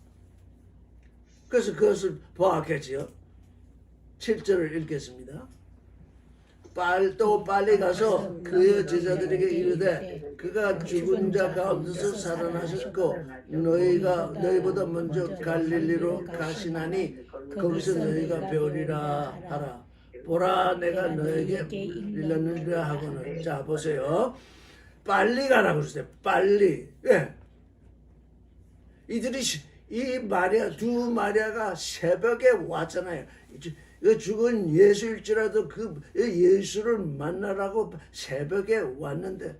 그래서 그것을 보았겠지요. 7절을 읽겠습니다. 또 빨리 가서 그의 제자들에게 이르되 그가 죽은 자 가운데서 살아나셨고 너희보다 먼저 갈릴리로 가시나니 거기서 너희가 배우리라 하라. 보라 내가 너에게 일렀느니라 하고는. 자 보세요. 빨리 가라고 그러세요. 빨리. 이들이 두 마리아가 새벽에 왔잖아요. 죽은 예수일지라도 그 예수를 만나라고 새벽에 왔는데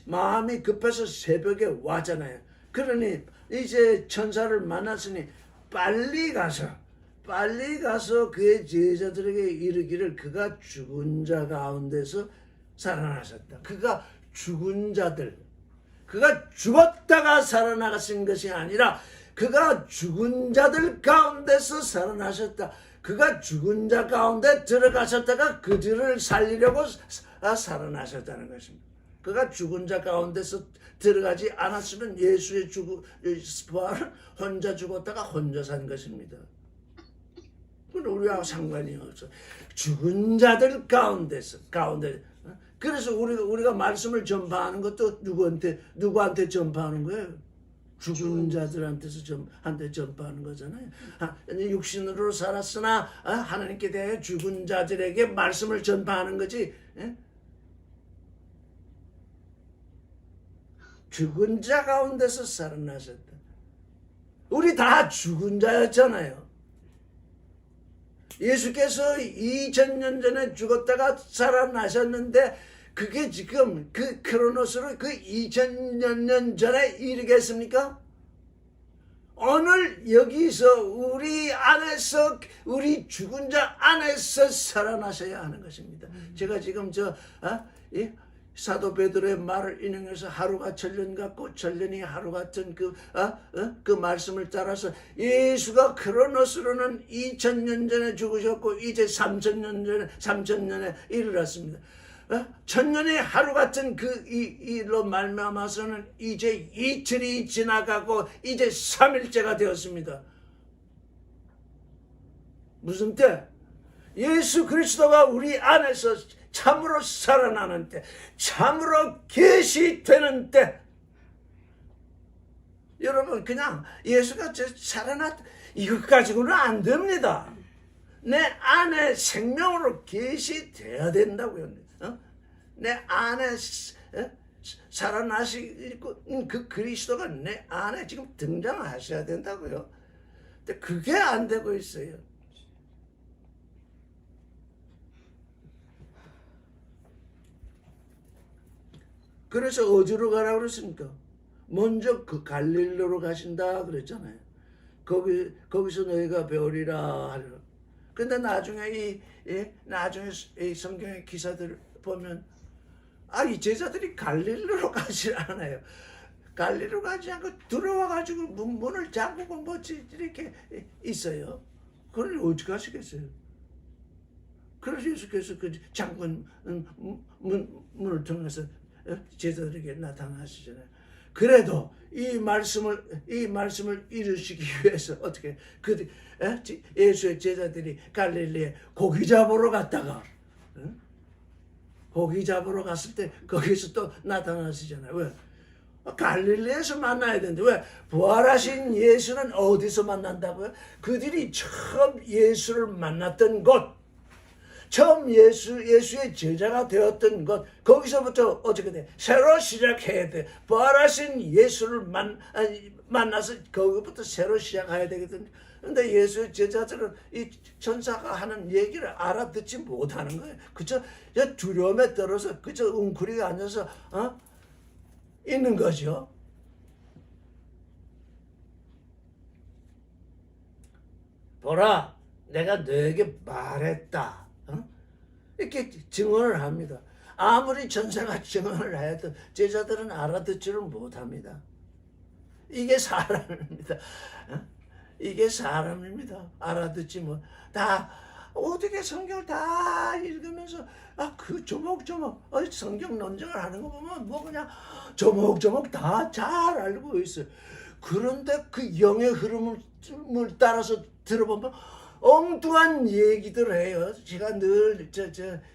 마음이 급해서 새벽에 왔잖아요. 그러니 이제 천사를 만났으니 빨리 가서 그의 제자들에게 이르기를 그가 죽은 자 가운데서 살아나셨다. 그가 죽었다가 살아나신 것이 아니라 그가 죽은 자들 가운데서 살아나셨다. 그가 죽은 자 가운데 들어가셨다가 그들을 살리려고 살아나셨다는 것입니다. 그가 죽은 자 가운데서 들어가지 않았으면 예수의 부활은 혼자 죽었다가 혼자 산 것입니다. 그건 우리하고 상관이 없어. 죽은 자들 가운데. 그래서 우리가 말씀을 전파하는 것도 누구한테 전파하는 거예요? 죽은 자들한테서 전파하는 거잖아요. 육신으로 살았으나 하나님께 대해 죽은 자들에게 말씀을 전파하는 거지. 죽은 자 가운데서 살아나셨다. 우리 다 죽은 자였잖아요. 예수께서 2000년 전에 죽었다가 살아나셨는데 그게 지금 그 크로노스로 그 2000년 전에 이르겠습니까? 오늘 여기서 우리 죽은 자 안에서 살아나셔야 하는 것입니다. 제가 지금 사도 베드로의 말을 인용해서 하루가 천년 같고 천년이 하루 같은 그 말씀을 따라서 예수가 크로노스로는 2000년 전에 죽으셨고 이제 3000년에 이르렀습니다. 천년의 하루 같은 그 일로 말미암아서는 이제 이틀이 지나가고 이제 3일째가 되었습니다. 무슨 때? 예수 그리스도가 우리 안에서 참으로 살아나는 때, 참으로 계시되는 때. 여러분 그냥 예수가 살아났다 이것 가지고는 안 됩니다. 내 안에 생명으로 계시되어야 된다고요. 내 안에 살아나시고 그 그리스도가 내 안에 지금 등장하셔야 된다고요. 근데 그게 안 되고 있어요. 그래서 어디로 가라고 그랬습니까? 먼저 그 갈릴리로 가신다 그랬잖아요. 거기서 너희가 배우리라 하려. 근데 나중에 이 성경의 기사들을 보면 이 제자들이 갈릴리로 가지 않아요. 갈릴리로 가지 않고 들어와가지고 문을 잠그고 뭐지 이렇게 있어요. 그걸 어디 가시겠어요? 그래서 예수께서 그 잠근 문을 통해서 제자들에게 나타나시잖아요. 그래도 이 말씀을 이루시기 위해서 어떻게 예수의 제자들이 갈릴리에 고기 잡으러 갔다가 고기 잡으러 갔을 때 거기서 또 나타나시잖아요. 왜? 갈릴리에서 만나야 되는데 왜? 부활하신 예수는 어디서 만난다고요? 그들이 처음 예수를 만났던 곳, 처음 예수의 제자가 되었던 것, 거기서부터 어떻게 돼? 새로 시작해야 돼. 부활하신 예수를 만나서 거기부터 새로 시작해야 되거든. 근데 예수의 제자들은 이 천사가 하는 얘기를 알아듣지 못하는 거예요. 그저 두려움에 떨어서 그저 웅크리게 앉아서 있는 거죠. 보라, 내가 너에게 말했다. 이렇게 증언을 합니다. 아무리 천사가 증언을 해도 제자들은 알아듣지를 못합니다. 이게 사람입니다. 이게 사람입니다. 알아듣지 못. 다 어떻게 성경을 다 읽으면서 그 조목조목 성경 논쟁을 하는 거 보면 뭐 그냥 조목조목 다 잘 알고 있어요. 그런데 그 영의 흐름을 따라서 들어보면 엉뚱한 얘기들 해요. 제가 늘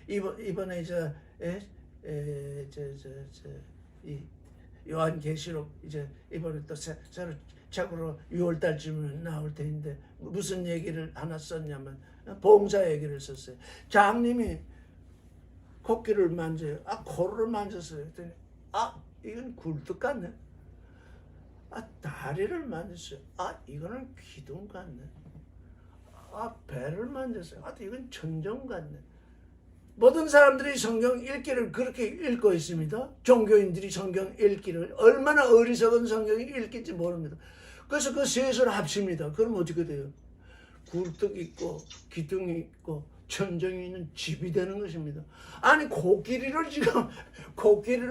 이번에 이 요한계시록 이제 이번에 또 새로 책으로 6월 달쯤에 나올 텐데 무슨 얘기를 하나 썼냐면 봉사 얘기를 썼어요. 장님이 코끼리를 만져요. 코를 만졌어요. 그랬더니 이건 굴뚝 같네. 다리를 만졌어요. 이거는 기둥 같네. 배를 만졌어요. 이건 천정 같네. 모든 사람들이 성경 읽기를 그렇게 읽고 있습니다. 종교인들이 성경 읽기를 얼마나 어리석은 성경이 읽긴지 모릅니다. 그래서 그 셋을 합칩니다. 그럼 어떻게 돼요? 굴뚝 있고 기둥이 있고 천정이 있는 집이 되는 것입니다. 아니 코끼리를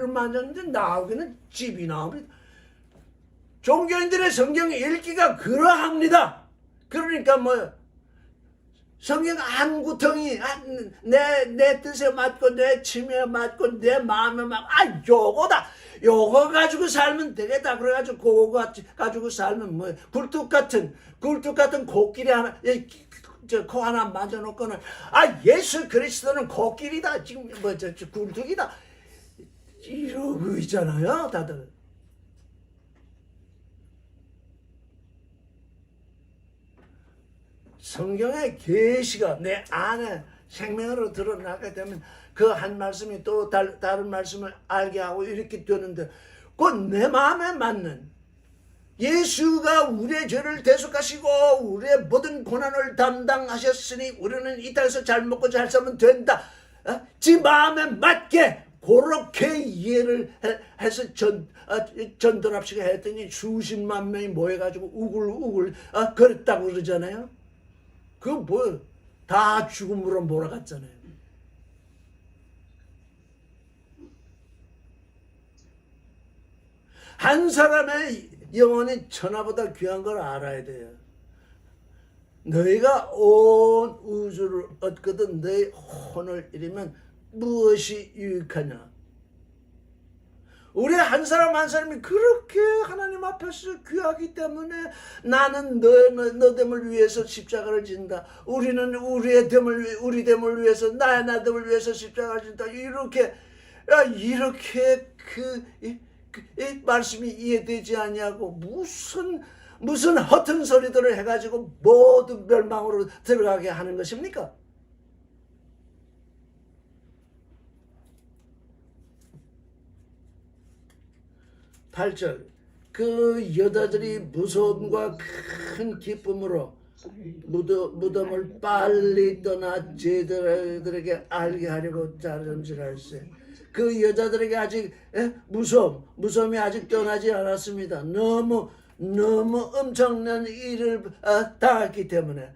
만졌는데 나오기는 집이 나옵니다. 종교인들의 성경 읽기가 그러합니다. 그러니까 뭐요? 성경 한 구덩이 내 뜻에 맞고 내 취미에 맞고 내 마음에 맞고 요거 가지고 살면 되겠다. 그래가지고 그거 가지고 살면 뭐 굴뚝 같은 코끼리 하나 코 하나 만져놓고는 예수 그리스도는 코끼리다. 지금 굴뚝이다. 이러고 있잖아요, 다들. 성경의 계시가 내 안에 생명으로 드러나게 되면 그 한 말씀이 또 다른 말씀을 알게 하고 이렇게 되는데 곧 내 마음에 맞는 예수가 우리의 죄를 대속하시고 우리의 모든 고난을 담당하셨으니 우리는 이 땅에서 잘 먹고 잘 살면 된다. 지 마음에 맞게 그렇게 이해를 해서 전도랍시고 했더니 수십만 명이 모여가지고 우글우글 그랬다고 그러잖아요. 그거 뭐예요? 다 죽음으로 몰아갔잖아요. 한 사람의 영혼이 천하보다 귀한 걸 알아야 돼요. 너희가 온 우주를 얻거든 너희 혼을 잃으면 무엇이 유익하냐? 우리 한 사람 한 사람이 그렇게 하나님 앞에서 귀하기 때문에 나는 너 됨을 위해서 십자가를 진다. 우리는 우리 됨을 위해서 나의 됨을 위해서 십자가를 진다. 이렇게 이 말씀이 이해되지 않냐고 무슨 허튼 소리들을 해가지고 모두 멸망으로 들어가게 하는 것입니까? 8절 그 여자들이 무서움과 큰 기쁨으로 무덤을 빨리 떠나 제자들에게 알게 하려고 자름질할세. 그 여자들에게 아직 무서움이 아직 떠나지 않았습니다. 너무 엄청난 일을 당했기 때문에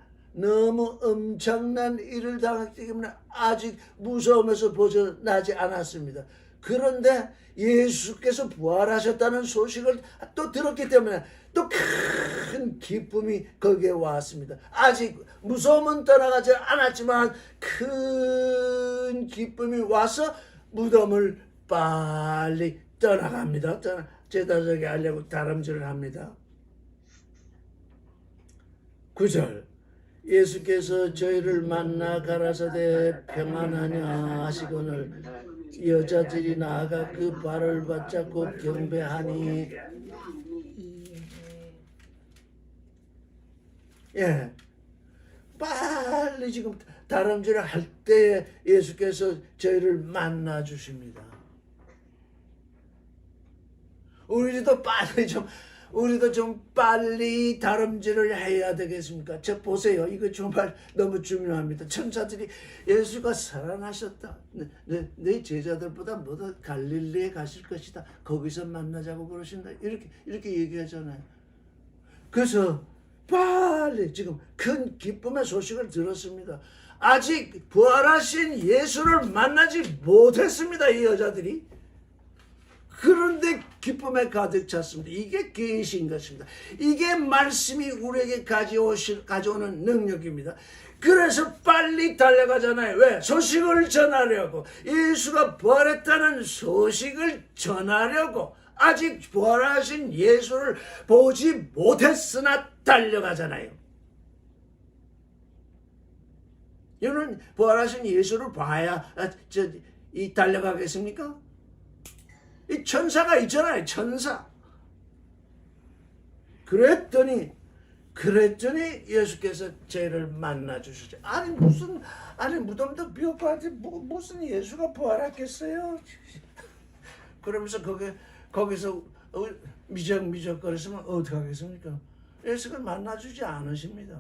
아직 무서움에서 벗어나지 않았습니다. 그런데 예수께서 부활하셨다는 소식을 또 들었기 때문에 또 큰 기쁨이 거기에 왔습니다. 아직 무서움은 떠나가지 않았지만 큰 기쁨이 와서 무덤을 빨리 떠나갑니다. 제자들에게 알려고 다름질을 합니다. 9절 예수께서 저희를 만나 가라사대 평안하냐 하시거늘 여자들이 나아가 그 발을 받잡고 경배하니 예, 빨리 지금 다름질을 할 때에 예수께서 저희를 만나 주십니다. 우리도 좀 빨리 다름질을 해야 되겠습니까? 저 보세요. 이거 정말 너무 중요합니다. 천사들이 예수가 살아나셨다. 내 제자들보다 모두 갈릴리에 가실 것이다. 거기서 만나자고 그러신다. 이렇게 얘기하잖아요. 그래서 빨리 지금 큰 기쁨의 소식을 들었습니다. 아직 부활하신 예수를 만나지 못했습니다. 이 여자들이. 그런데 기쁨에 가득 찼습니다. 이게 계신 것입니다. 이게 말씀이 우리에게 가져오는 능력입니다. 그래서 빨리 달려가잖아요. 왜? 소식을 전하려고. 예수가 부활했다는 소식을 전하려고. 아직 부활하신 예수를 보지 못했으나 달려가잖아요. 여러분 부활하신 예수를 봐야 달려가겠습니까? 이 천사가 있잖아요. 천사. 그랬더니 예수께서 저희를 만나 주시죠. 아니 무덤도 비옥한테 무슨 예수가 부활했겠어요? 그러면서 거기서 미적거리시면 어떻게 하겠습니까? 예수를 만나주지 않으십니다.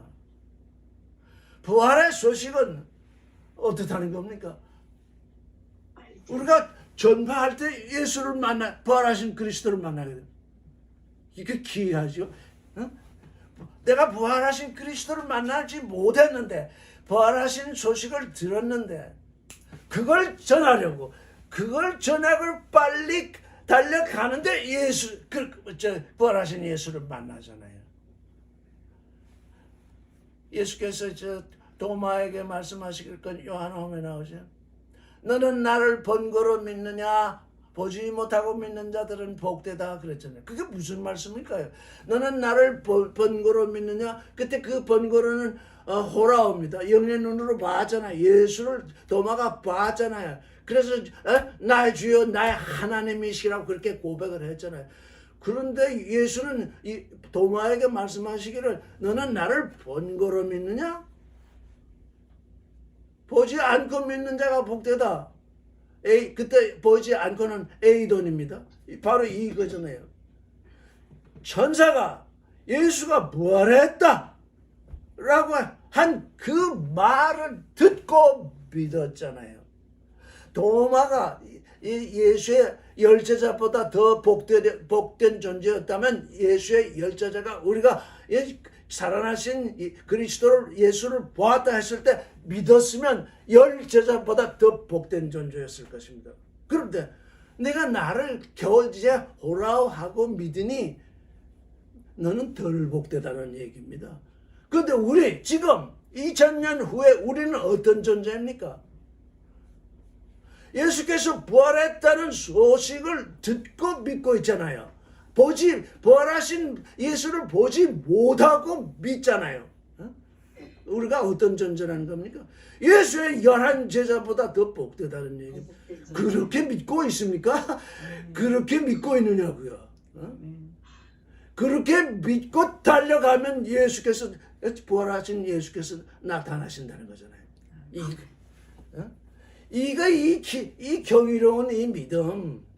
부활의 소식은 어떻다는 겁니까? 우리가 전파할 때 예수를 부활하신 그리스도를 만나게 됩니다. 이게 기이하죠? 응? 내가 부활하신 그리스도를 만나지 못했는데 부활하신 소식을 들었는데 그걸 전하려고 그걸 전하고 빨리 달려가는데 부활하신 예수를 만나잖아요. 예수께서 도마에게 말씀하실 건 요한복음에 나오죠. 너는 나를 번거로 믿느냐? 보지 못하고 믿는 자들은 복되다 그랬잖아요. 그게 무슨 말씀일까요? 너는 나를 번거로 믿느냐? 그때 그 번거로는 호라옵니다. 영의 눈으로 봤잖아요. 예수를 도마가 봤잖아요. 그래서 나의 주여 나의 하나님이시라고 그렇게 고백을 했잖아요. 그런데 예수는 이 도마에게 말씀하시기를 너는 나를 번거로 믿느냐? 보지 않고 믿는 자가 복되다. 그때 보지 않고는 에이돈입니다. 바로 이거잖아요. 천사가 예수가 부활했다 라고 한 그 말을 듣고 믿었잖아요. 도마가 예수의 열제자보다 더 복된 존재였다면 예수의 열제자가 우리가 살아나신 그리스도를 예수를 보았다 했을 때 믿었으면 열제자보다 더 복된 존재였을 것입니다. 그런데 내가 나를 겨우이제 호라하고 믿으니 너는 덜 복되다는 얘기입니다. 그런데 우리 지금 2000년 후에 우리는 어떤 존재입니까? 예수께서 부활했다는 소식을 듣고 믿고 있잖아요. 부활하신 예수를 보지 못하고 믿잖아요. 우리가 어떤 존재라는 겁니까? 예수의 11 제자보다 더 복되다는 얘기입니다. 그렇게 믿고 있습니까? 그렇게 믿고 있느냐고요. 그렇게 믿고 달려가면 예수께서 부활하신 예수께서 나타나신다는 거잖아요. 이 경이로운 이 믿음.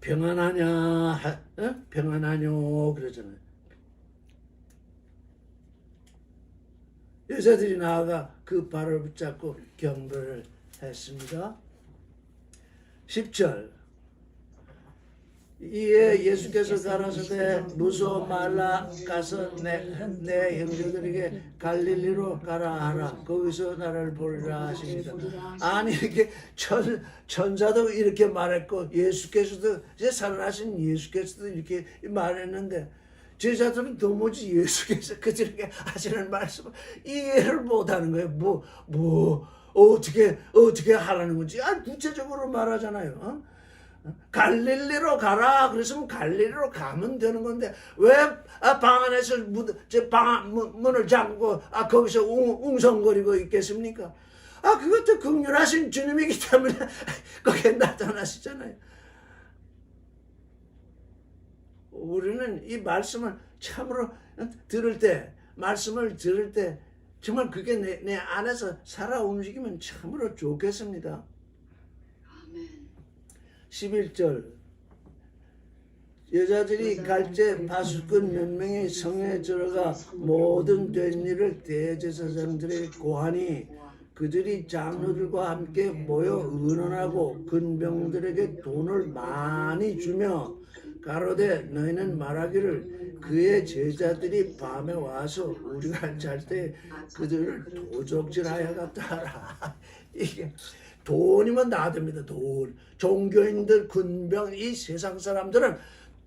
평안하냐, 평안하뇨 그러잖아요. 여자들이 나아가 그 발을 붙잡고 경배를 했습니다. 10절 이에 예수께서 가라사대 무서워 말라 가서 내 형제들에게 갈릴리로 가라 하라 거기서 나를 보리라 하십니다. 아니 이렇게 천사도 이렇게 말했고 예수께서도 이제 살아나신 예수께서도 이렇게 말했는데 제자들은 도무지 예수께서 그들에게 하시는 말씀을 이해를 못하는 거예요. 어떻게 하라는 건지 구체적으로 말하잖아요. 갈릴리로 가라. 그랬으면 갈릴리로 가면 되는 건데 왜 방 안에서 문을 잠그고 거기서 웅성거리고 있겠습니까? 그것도 긍휼하신 주님이기 때문에 거기에 나타나시잖아요. 우리는 이 말씀을 참으로 말씀을 들을 때 정말 그게 내 안에서 살아 움직이면 참으로 좋겠습니다. 아멘. 11절 여자들이 갈대 바수꾼 몇 명이 성에 들어가 모든 된 일을 대제사장들에게 고하니 그들이 장로들과 함께 모여 의논하고 근병들에게 돈을 많이 주며 가로되 너희는 말하기를 그의 제자들이 밤에 와서 우리가 잘 때 그들을 도적질하여 갔다 하라. 이게 돈이면 다 됩니다. 돈. 종교인들, 군병, 이 세상 사람들은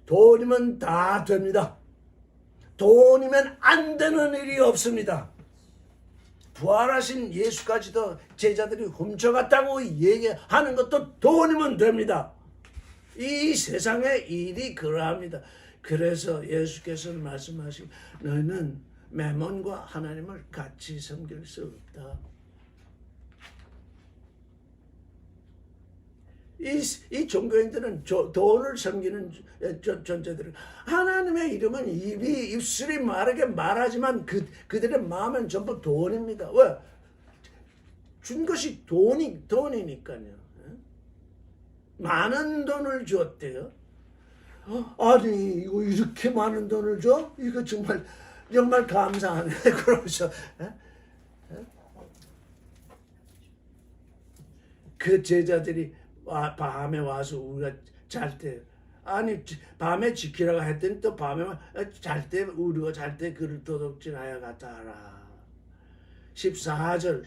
돈이면 다 됩니다. 돈이면 안 되는 일이 없습니다. 부활하신 예수까지도 제자들이 훔쳐갔다고 얘기하는 것도 돈이면 됩니다. 이 세상의 일이 그러합니다. 그래서 예수께서는 말씀하시고 너희는 매몬과 하나님을 같이 섬길 수 없다. 이 종교인들은 돈을 섬기는 존재들은 하나님의 이름은 입술이 마르게 말하지만 그들의 마음은 전부 돈입니다. 왜? 준 것이 돈이니까요. 많은 돈을 줬대요. 아니 이거 이렇게 많은 돈을 줘? 이거 정말 감사하네. 그러면서 그 제자들이 밤에 와서 우리가 잘 때 밤에 지키라고 했더니 또 밤에 잘 때 우리가 잘 때 그를 도둑질하여 갔다 하라. 14절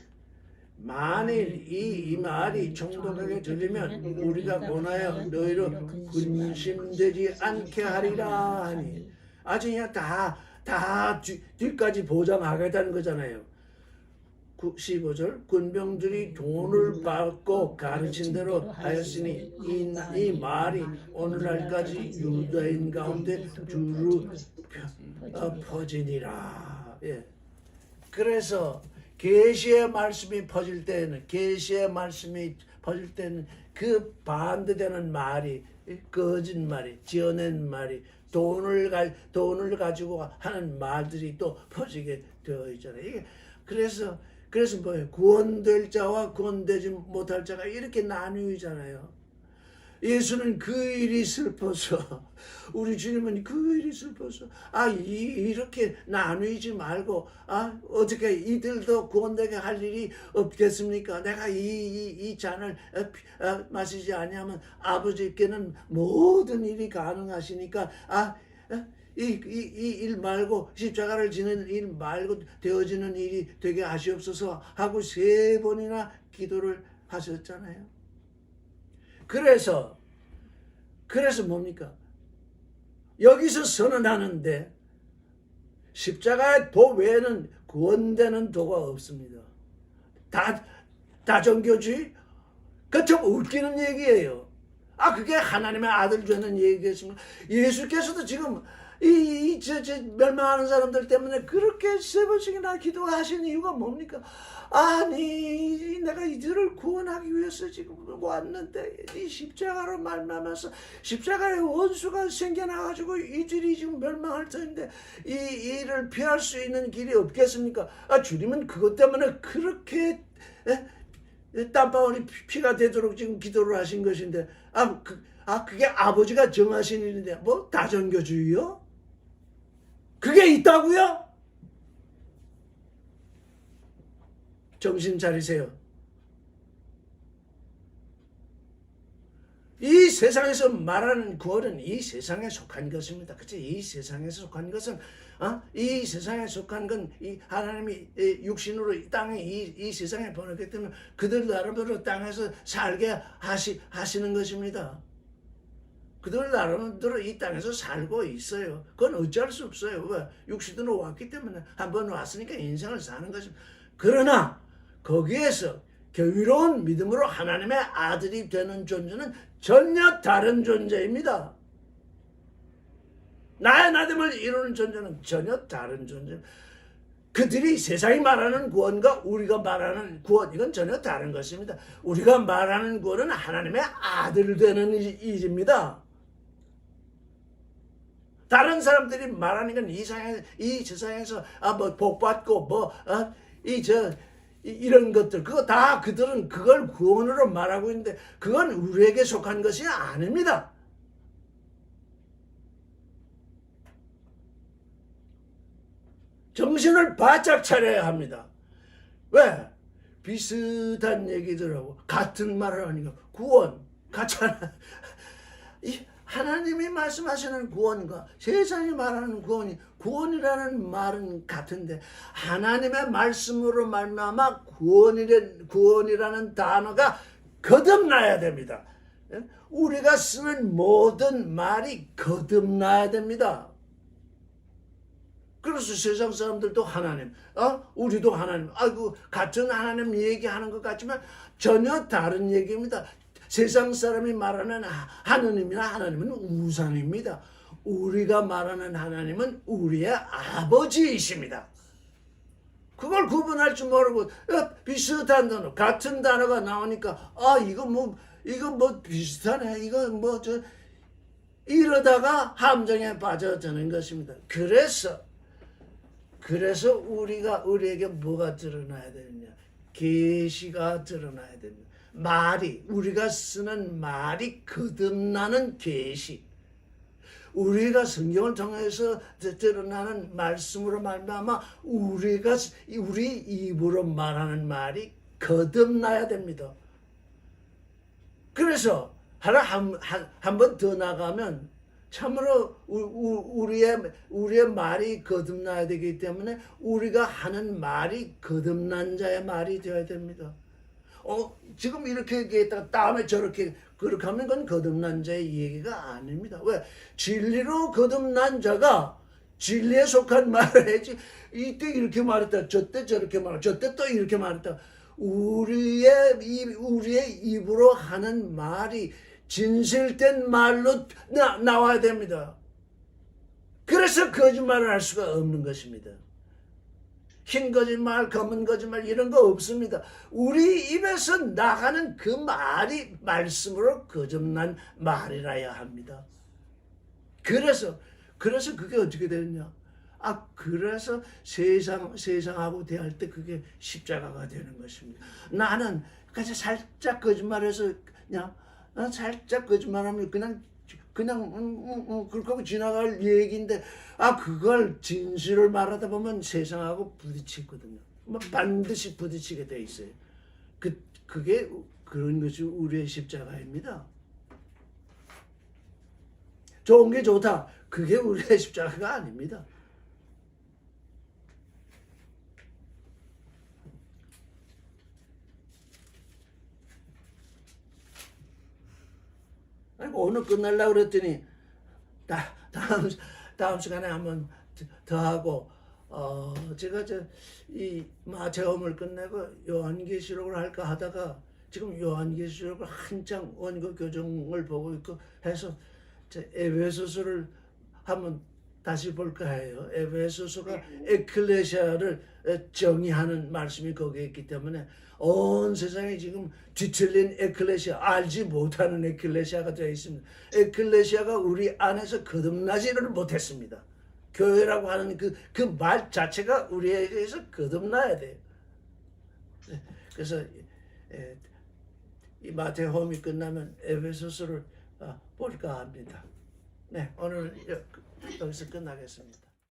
만일 이 말이 총독에게 들리면 우리가 권하여 너희로 근심되지 않게 하리라 하니 아주 그냥 다 뒤까지 보장하겠다는 거잖아요. 15절 군병들이 돈을 받고 가르친 대로 하였으니 이 말이 오늘날까지 유다인 가운데 두루 퍼지니라. 예. 그래서 계시의 말씀이 퍼질 때는 그 반대되는 말이 거짓말이 지어낸 말이 돈을 가지고 하는 말들이 또 퍼지게 되어 있잖아요. 이게 그래서 뭐예요? 구원될 자와 구원되지 못할 자가 이렇게 나뉘잖아요. 예수는 그 일이 슬퍼서 우리 주님은 그 일이 슬퍼서 이렇게 나누지 말고 어떻게 이들도 구원되게 할 일이 없겠습니까? 내가 이 잔을 마시지 아니하면 아버지께는 모든 일이 가능하시니까 이 일 말고 십자가를 지는 일 말고 되어지는 일이 되게 하시옵소서 하고 3번이나 기도를 하셨잖아요. 그래서 뭡니까? 여기서 선언하는데 십자가의 도 외에는 구원되는 도가 없습니다. 다종교주의? 그 좀 웃기는 얘기예요. 그게 하나님의 아들 주는 얘기겠습니까? 예수께서도 지금 멸망하는 사람들 때문에 그렇게 3번씩이나 기도하신 이유가 뭡니까? 아니 내가 이들을 구원하기 위해서 지금 왔는데 이 십자가로 말미암아서 십자가의 원수가 생겨나가지고 이들이 지금 멸망할 터인데 이 일을 피할 수 있는 길이 없겠습니까? 주님은 그것 때문에 그렇게 땀방울이 피가 되도록 지금 기도를 하신 것인데 그게 아버지가 정하신 일인데 뭐 다종교주의요? 그게 있다고요? 정신 차리세요. 이 세상에서 말하는 구원은 이 세상에 속한 것입니다. 그치? 이 세상에 속한 것은 이 세상에 속한 건 이 하나님이 육신으로 이 땅에 이 세상에 보냈기 때문에 그들 나름대로 땅에서 살게 하시는 것입니다. 그들 나름대로 이 땅에서 살고 있어요. 그건 어찌할 수 없어요. 왜? 육신으로 왔기 때문에 한 번 왔으니까 인생을 사는 것입니다. 그러나 거기에서 경이로운 믿음으로 하나님의 아들이 되는 존재는 전혀 다른 존재입니다. 나의 나됨을 이루는 존재는 전혀 다른 존재입니다. 그들이 세상이 말하는 구원과 우리가 말하는 구원, 이건 전혀 다른 것입니다. 우리가 말하는 구원은 하나님의 아들 되는 일입니다. 다른 사람들이 말하는 건 이 세상에서 뭐 복받고 이런 것들, 그거 다 그들은 그걸 구원으로 말하고 있는데 그건 우리에게 속한 것이 아닙니다. 정신을 바짝 차려야 합니다. 왜? 비슷한 얘기들하고 같은 말을 하니까 구원 같잖아. 하나님이 말씀하시는 구원과 세상이 말하는 구원이라는 말은 같은데 하나님의 말씀으로 말미암아 구원이라는 단어가 거듭나야 됩니다. 우리가 쓰는 모든 말이 거듭나야 됩니다. 그래서 세상 사람들도 하나님, 우리도 하나님, 같은 하나님 얘기하는 것 같지만 전혀 다른 얘기입니다. 세상 사람이 말하는 하나님은 우상입니다. 우리가 말하는 하나님은 우리의 아버지이십니다. 그걸 구분할 줄 모르고 비슷한 단어, 같은 단어가 나오니까 이거 뭐 비슷하네. 이러다가 함정에 빠져드는 것입니다. 그래서 우리에게 뭐가 드러나야 되느냐? 계시가 드러나야 됩니다. 우리가 쓰는 말이 거듭나는 계시. 우리가 성경을 통해서 드러나는 말씀으로 말미암아 우리 입으로 말하는 말이 거듭나야 됩니다. 그래서 한 번 더 나가면 참으로 우리의 말이 거듭나야 되기 때문에 우리가 하는 말이 거듭난 자의 말이 되어야 됩니다. 지금 이렇게 얘기했다가 다음에 그렇게 하면 그건 거듭난 자의 얘기가 아닙니다. 왜? 진리로 거듭난 자가 진리에 속한 말을 해야지. 이때 이렇게 말했다, 저때 저렇게 말했다, 저때 또 이렇게 말했다. 우리의 입으로 하는 말이 진실된 말로 나와야 됩니다. 그래서 거짓말을 할 수가 없는 것입니다. 흰 거짓말, 검은 거짓말 이런 거 없습니다. 우리 입에서 나가는 그 말이 말씀으로 거듭난 말이라야 합니다. 그래서 그게 어떻게 되느냐? 그래서 세상하고 대할 때 그게 십자가가 되는 것입니다. 나는 그냥 살짝 거짓말해서 살짝 거짓말하면 그냥 그렇게 하고 지나갈 얘기인데 그걸 진실을 말하다 보면 세상하고 부딪히거든요. 반드시 부딪히게 돼 있어요. 그런 것이 우리의 십자가입니다. 좋은 게 좋다. 그게 우리의 십자가가 아닙니다. 오늘 끝내려고 그랬더니 다음 시간에 한번 더 하고 제가 이 마태복음을 끝내고 요한계시록을 할까 하다가 지금 요한계시록을 한창 원고 교정을 보고 있고 해서 에베소서를 한번 다시 볼까 해요. 에베소서가 에클레시아를 정의하는 말씀이 거기에 있기 때문에 온 세상에 지금 뒤틀린 에클레시아, 알지 못하는 에클레시아가 되어 있습니다. 에클레시아가 우리 안에서 거듭나지를 못했습니다. 교회라고 하는 그 말 자체가 우리에게서 거듭나야 돼요. 그래서 이 마태복음이 끝나면 에베소서를 볼까 합니다. 네, 오늘 여기서 끝나겠습니다.